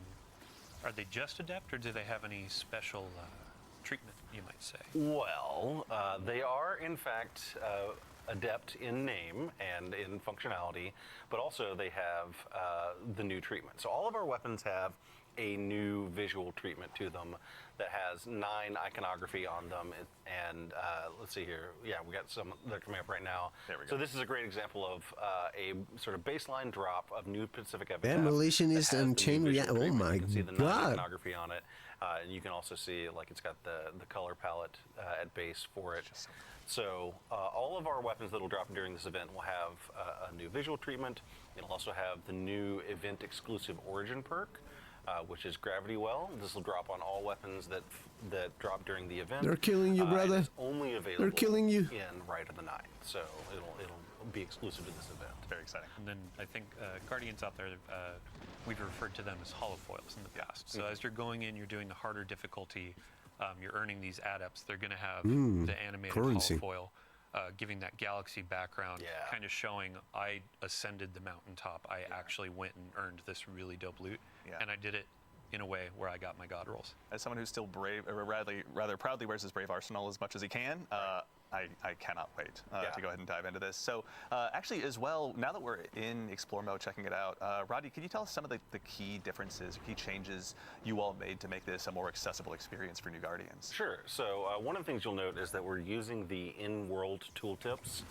are they just adept, or do they have any special treatment, you might say? Well, they are in fact adept in name and in functionality, but also they have the new treatment. So all of our weapons have a new visual treatment to them that has 9 iconography on them, and let's see here. Yeah, we got some that are coming up right now. There we go. So this is a great example of a sort of baseline drop of new Pacific Epitaph. Demolition is Unchained. Yeah, oh my you can see the 9 god. iconography on it, and you can also see like it's got the color palette at base for it. So all of our weapons that will drop during this event will have a new visual treatment. It'll also have the new event exclusive origin perk, which is Gravity Well. This will drop on all weapons that drop during the event. They're killing you, brother. It's only available They're killing you. in Rite of the Nine, so it'll be exclusive to this event. Very exciting. And then I think Guardians out there, we've referred to them as holofoils in the past. So as you're going in, you're doing the harder difficulty, you're earning these adepts. They're going to have the animated currency. holofoil, giving that galaxy background, kind of showing I ascended the mountaintop. I actually went and earned this really dope loot, and I did it in a way where I got my god rolls. As someone who's still brave, or rather proudly wears his brave arsenal as much as he can, I cannot wait to go ahead and dive into this. So actually as well, now that we're in Explore mode, checking it out, Rodney, can you tell us some of the key differences, key changes you all made to make this a more accessible experience for new Guardians? Sure. So one of the things you'll note is that we're using the in-world tooltips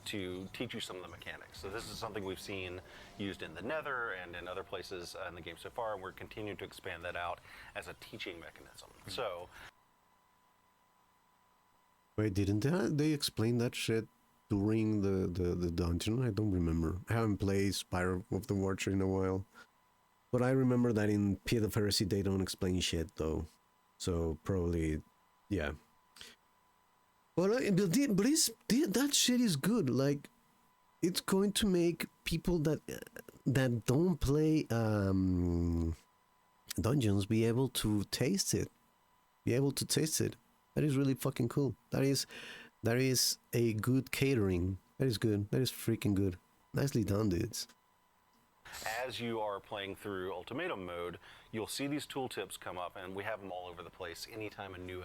to teach you some of the mechanics. So this is something we've seen used in the Nether and in other places in the game so far, and we're continuing to expand that out as a teaching mechanism. So Wait, didn't they explain that shit during the dungeon? I don't remember. I haven't played Spire of the Watcher in a while. But I remember that in Pit of Heresy they don't explain shit though. So probably, yeah. But that shit is good. Like, it's going to make people that don't play dungeons be able to taste it. That is really fucking cool. That is a good catering. That is good. That is freaking good. Nicely done, dudes. as you are playing through Ultimatum mode, you'll see these tooltips come up, and we have them all over the place anytime a new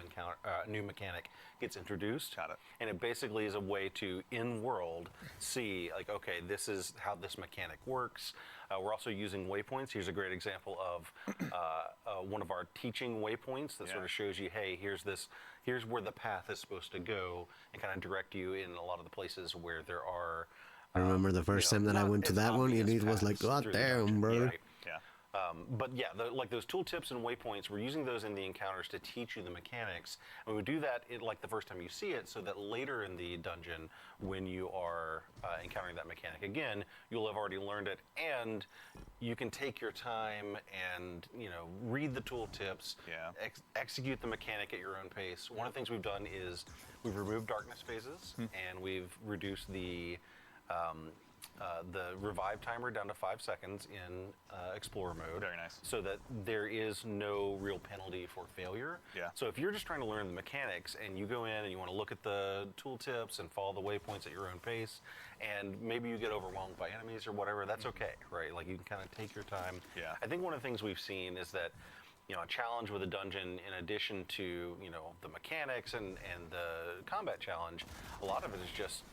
new mechanic gets introduced. Got it. And it basically is a way to, in-world, see, like, okay, this is how this mechanic works. We're also using waypoints. Here's a great example of one of our teaching waypoints that sort of shows you, hey, here's where the path is supposed to go, and kind of direct you in a lot of the places where there are. I remember the first time that I went to that one, and it was like, God damn, bro. Right. Yeah. But yeah, like those tooltips and waypoints, we're using those in the encounters to teach you the mechanics. And we do that like the first time you see it, so that later in the dungeon, when you are encountering that mechanic again, you'll have already learned it, and you can take your time and read the tooltips, execute the mechanic at your own pace. One of the things we've done is we've removed darkness phases, and we've reduced the revive timer down to 5 seconds in Explorer mode. Very nice. So that there is no real penalty for failure. Yeah. So if you're just trying to learn the mechanics and you go in and you want to look at the tooltips and follow the waypoints at your own pace, and maybe you get overwhelmed by enemies or whatever, that's okay, right? Like you can kind of take your time. Yeah. I think one of the things we've seen is that a challenge with a dungeon, in addition to the mechanics and the combat challenge, a lot of it is just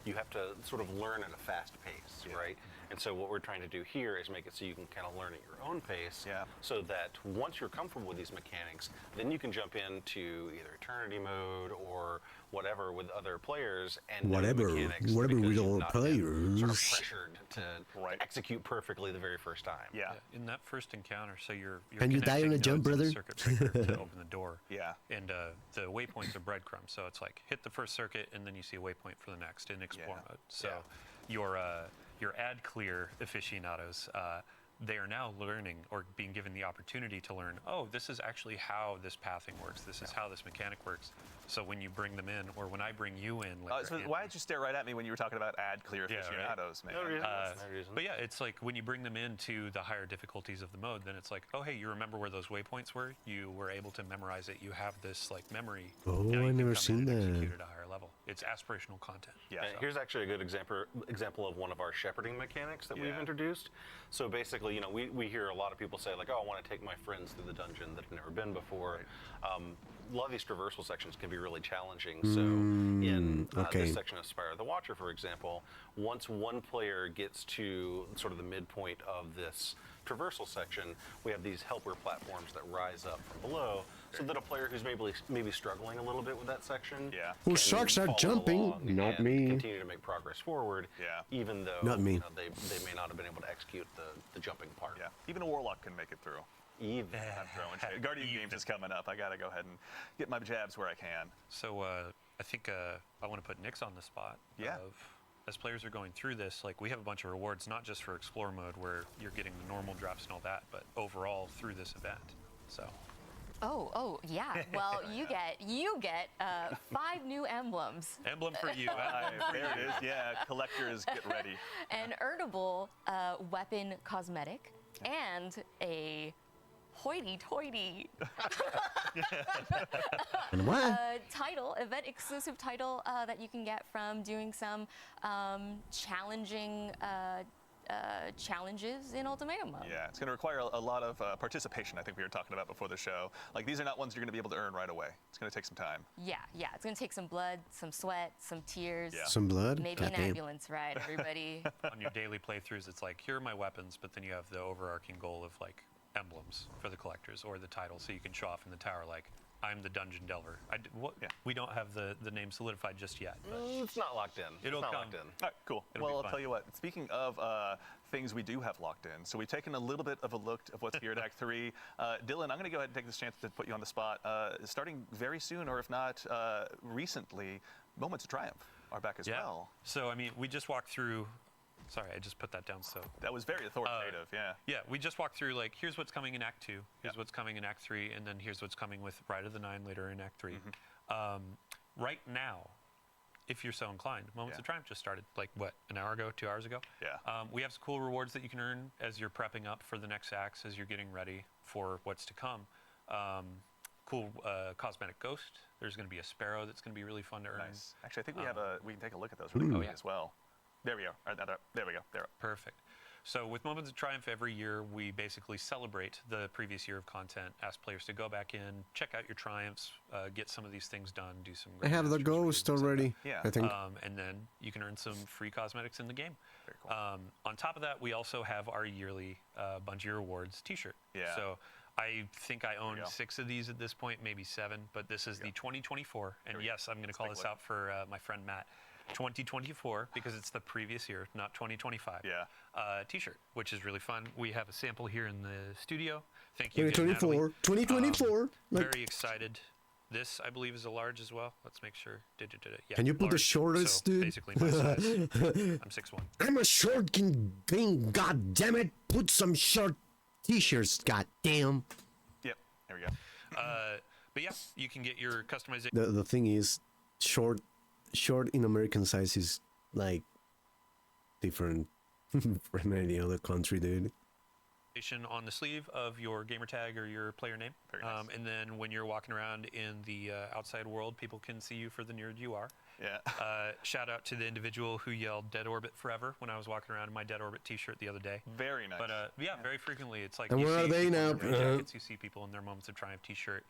you have to sort of learn at a fast pace, right? And so what we're trying to do here is make it so you can kind of learn at your own pace, so that once you're comfortable with these mechanics, then you can jump into either Eternity mode or whatever with other players and whatever with real players sort of pressured to execute perfectly the very first time. Yeah. In that first encounter, so you're Can you die on a jump, brother? Circuit breaker to open the door. Yeah. And the waypoints are breadcrumbs, so it's like hit the first circuit and then you see a waypoint for the next in explore mode. So your ad clear aficionados, they are now learning or being given the opportunity to learn, oh, this is actually how this pathing works. This is how this mechanic works. So when you bring them in, or when I bring you in, so why did you stare right at me when you were talking about ad clear aficionados, man? No reason. But yeah, it's like when you bring them into the higher difficulties of the mode, then it's like, oh, hey, you remember where those waypoints were? You were able to memorize it. You have this like memory. Oh, now you I can never come seen in and that. execute at a higher level. It's aspirational content. Yeah. Here's actually a good example of one of our shepherding mechanics that we've introduced. So basically, we hear a lot of people say like, oh, I want to take my friends through the dungeon that have never been before. A lot of these traversal sections can be really challenging. So in this section of Spire of the Watcher, for example, once one player gets to sort of the midpoint of this traversal section, we have these helper platforms that rise up from below, so that a player who's maybe struggling a little bit with that section, whose sharks are jumping, not me, continue to make progress forward, even though not me. They may not have been able to execute the jumping part. Yeah, even a warlock can make it through. I'm throwing shade. Guardian Games is coming up. I gotta go ahead and get my jabs where I can. So I think I want to put Nix on the spot. Yeah. As players are going through this, like we have a bunch of rewards, not just for Explore mode where you're getting the normal drops and all that, but overall through this event. So. Oh, yeah. Well, you get 5 new emblems. Emblem for you. There it is. Yeah, collectors, get ready. An earnable weapon cosmetic and a hoity-toity And what? event exclusive title that you can get from doing some challenging challenges in Ultimatum mode. Yeah, it's going to require a lot of participation, I think we were talking about before the show. Like, these are not ones you're going to be able to earn right away. It's going to take some time. Yeah, it's going to take some blood, some sweat, some tears. Yeah. Some blood? Maybe an Goddamn. ambulance ride, everybody. On your daily playthroughs, it's like, here are my weapons, but then you have the overarching goal of like emblems for the collectors or the title, so you can show off in the tower like, I'm the dungeon delver. We don't have the name solidified just yet. But It's not locked in. It'll it's not come. locked in. All right, cool. It'll be Well, I'll fun. tell you what, speaking of things we do have locked in, so we've taken a little bit of a look at what's here at Act 3. Dylan, I'm going to go ahead and take this chance to put you on the spot. Starting very soon, or if not recently, Moments of Triumph are back as well. So, I mean, we just walked through. Sorry, I just put that down. So That was very authoritative, yeah, we just walked through like, here's what's coming in Act 2, here's what's coming in Act 3, and then here's what's coming with Ride of the Nine later in Act 3. Right now, if you're so inclined, Moments of Triumph just started like what, an hour ago, 2 hours ago? Yeah. We have some cool rewards that you can earn as you're prepping up for the next acts, as you're getting ready for what's to come. Cool cosmetic ghost. There's going to be a sparrow that's going to be really fun to earn. Nice. Actually, I think we have we can take a look at those really quickly as well. There we go. There we go. There. Perfect. So with Moments of Triumph every year, we basically celebrate the previous year of content, ask players to go back in, check out your triumphs, get some of these things done, do some. I have the Grandmasters ghost raids, already. Yeah. I think. and then you can earn some free cosmetics in the game. Very cool. On top of that, we also have our yearly Bungie Rewards T-shirt. Yeah. So I think I own go. 6 of these at this point, maybe 7. But this is the 2024, and yes, I'm going to call take a this look. out for my friend Matt. 2024 because it's the previous year, not 2025. Yeah. T-shirt, which is really fun. We have a sample here in the studio. Thank you. again, 2024. Natalie. 2024. Very excited. This, I believe, is a large as well. Let's make sure. Yeah, Can you put the large. shortest, so dude? Basically my size. I'm 6'1". I'm a short thing. God damn it! Put some short T-shirts. God damn. Yep. There we go. But yeah, you can get your customization The thing is, short in American size is like different from any other country, dude. on the sleeve of your gamer tag or your player name. Very nice. And then when you're walking around in the outside world, people can see you for the nerd you are. Yeah. Shout out to the individual who yelled Dead Orbit forever when I was walking around in my Dead Orbit t-shirt the other day. Very nice. But yeah, very frequently it's like And you where see are they people in now? their gray jackets, you see people in their Moments of Triumph t-shirt.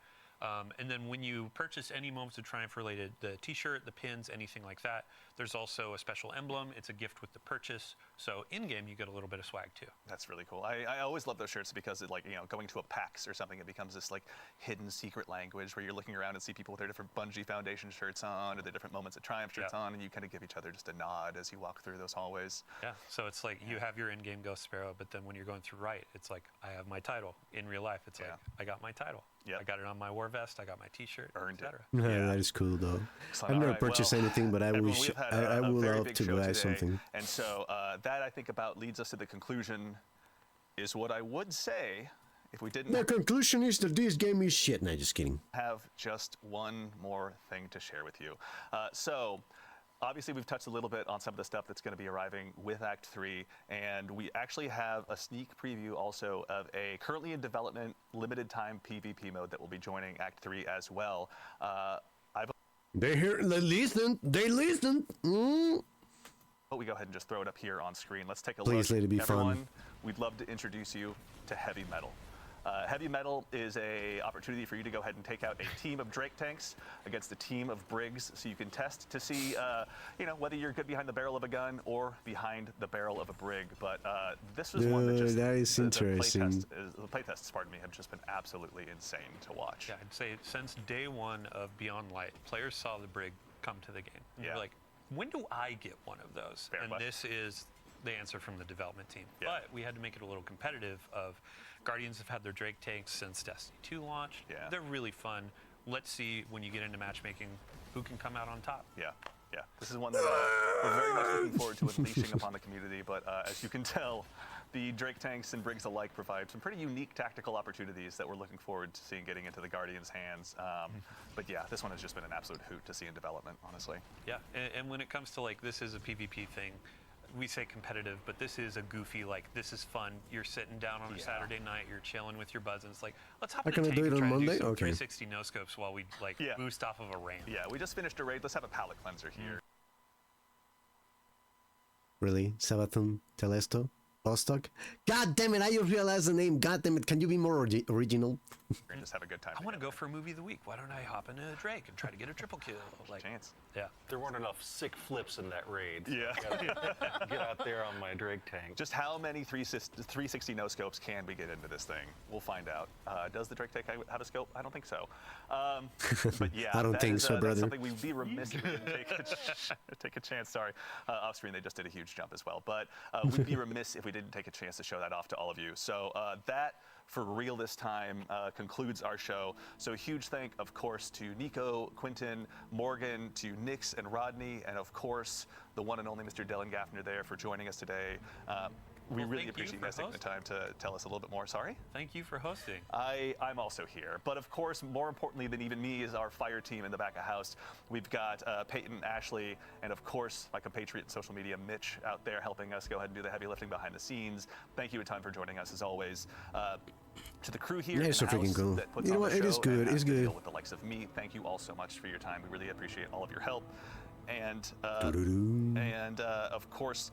And then when you purchase any Moments of Triumph related, the t-shirt, the pins, anything like that, there's also a special emblem. It's a gift with the purchase. So in-game, you get a little bit of swag too. That's really cool. I always love those shirts because it, like, you know, going to a PAX or something, it becomes this like hidden secret language where you're looking around and see people with their different Bungie Foundation shirts on or their different Moments of Triumph shirts on, and you kind of give each other just a nod as you walk through those hallways. Yeah, so it's like you have your in-game Ghost Sparrow, but then when you're going through Right, it's like, I have my title. In real life, it's like, I got my title. Yeah. I got it on my war vest, I got my t-shirt, Earned it. etc. That is cool, though. Excellent. I've never All right, purchased well, anything, but I everyone, wish we've had I a would very love big to show buy today, something. And so that I think about leads us to the conclusion is what I would say if we didn't The conclusion is that this game is shit. No, just kidding. have just one more thing to share with you. So obviously we've touched a little bit on some of the stuff that's going to be arriving with Act 3, and we actually have a sneak preview also of a currently in development limited time PvP mode that will be joining Act 3 as well. They listen. But we go ahead and just throw it up here on screen. Let's take a Please look. let it be Everyone, fun. we'd love to introduce you to Heavy Metal. Heavy Metal is a opportunity for you to go ahead and take out a team of Drake tanks against a team of Briggs, so you can test to see, you know, whether you're good behind the barrel of a gun or behind the barrel of a Brig. But this was one that just that is interesting. The playtests, pardon me, have just been absolutely insane to watch. Yeah, I'd say since day one of Beyond Light, players saw the Brig come to the game. And they're like, when do I get one of those? Fair and question. this is the answer from the development team. Yeah. But we had to make it a little competitive. Of Guardians have had their Drake tanks since Destiny 2 launched. Yeah. They're really fun. Let's see, when you get into matchmaking, who can come out on top. Yeah, yeah. This is one that we're very much looking forward to unleashing upon the community. But as you can tell, the Drake tanks and Briggs alike provide some pretty unique tactical opportunities that we're looking forward to seeing getting into the Guardians' hands. But yeah, this one has just been an absolute hoot to see in development, honestly. Yeah, and when it comes to like, this is a PvP thing, we say competitive, but this is a goofy, like, this is fun. You're sitting down on a Saturday night, you're chilling with your buds, and it's like, let's hop in a Can I tank do it and on try to Monday? do some Okay. 360 no-scopes while we, like, boost off of a ramp. Yeah, we just finished a raid. Let's have a palate cleanser here. Really? Sabaton Telesto? Vostok? God damn it, I just realized the name. God damn it, can you be more original? We're gonna just have a good time. I want to go for movie of the week. Why don't I hop into Drake and try to get a triple kill? Like, Chance. yeah. There weren't enough sick flips in that raid. Yeah. Get out there on my Drake tank. Just how many 360 no scopes can we get into this thing? We'll find out. Does the Drake tank have a scope? I don't think so. But yeah, I don't that think is, so, that's brother. something we'd be remiss if we didn't take a chance. Sorry, off screen they just did a huge jump as well. But we'd be remiss if we didn't take a chance to show that off to all of you. So that, for real this time, concludes our show. So a huge thank, of course, to Nico, Quentin, Morgan, to Nix and Rodney, and of course, the one and only Mr. Dylan Gaffner there for joining us today. We Well, really thank you appreciate you for guys taking the time to tell us a little bit more. Sorry? Thank you for hosting. I'm also here. But of course, more importantly than even me is our fire team in the back of house. We've got Peyton, Ashley, and of course, my compatriot in social media, Mitch, out there helping us go ahead and do the heavy lifting behind the scenes. Thank you a ton for joining us, as always. To the crew here Yeah, in it's the so freaking house cool. that puts You know on what? the It is show good. and has It's to good. deal with the likes of me, thank you all so much for your time. We really appreciate all of your help. And Doo-doo-doo. of course,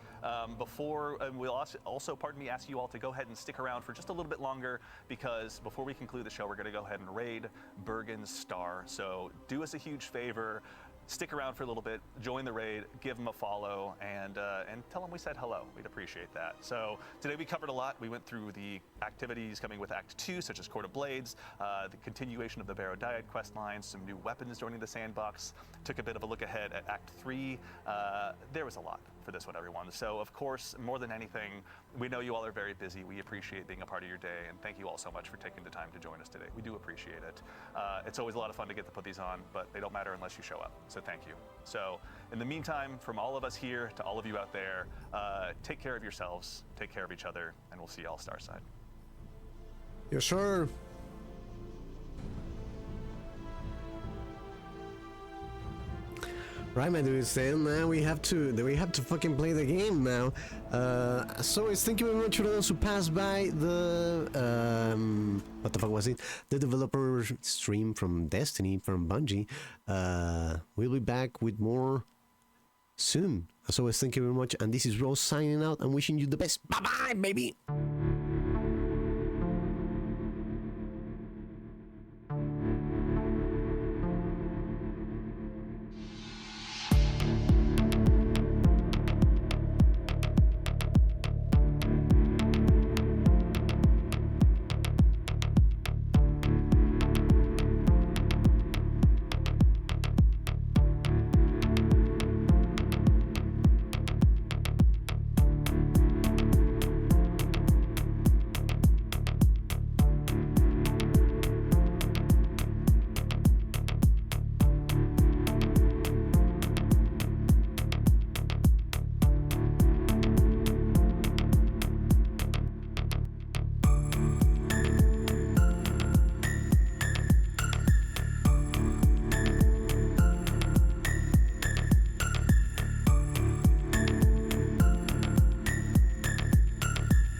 before we'll also, pardon me, ask you all to go ahead and stick around for just a little bit longer, because before we conclude the show, we're going to go ahead and raid Bergen's star. So do us a huge favor. Stick around for a little bit, join the raid, give him a follow, and tell him we said hello. We'd appreciate that. So today we covered a lot. We went through the activities coming with Act 2, such as Court of Blades, the continuation of the Barrow Dyad quest line, some new weapons joining the sandbox, took a bit of a look ahead at Act 3. There was a lot for this one, everyone. So, of course, more than anything, we know you all are very busy. We appreciate being a part of your day, and thank you all so much for taking the time to join us today. We do appreciate it. It's always a lot of fun to get to put these on, but they don't matter unless you show up. So thank you. So in the meantime, from all of us here to all of you out there, take care of yourselves, take care of each other, and we'll see you all Starside. Yes, sir. Right, my dudes, then now we have to fucking play the game now. So it's thank you very much for those who passed by the what the fuck was it? The developer stream from Destiny from Bungie. We'll be back with more soon. As always, thank you very much, and this is Rose signing out and wishing you the best. Bye bye, baby.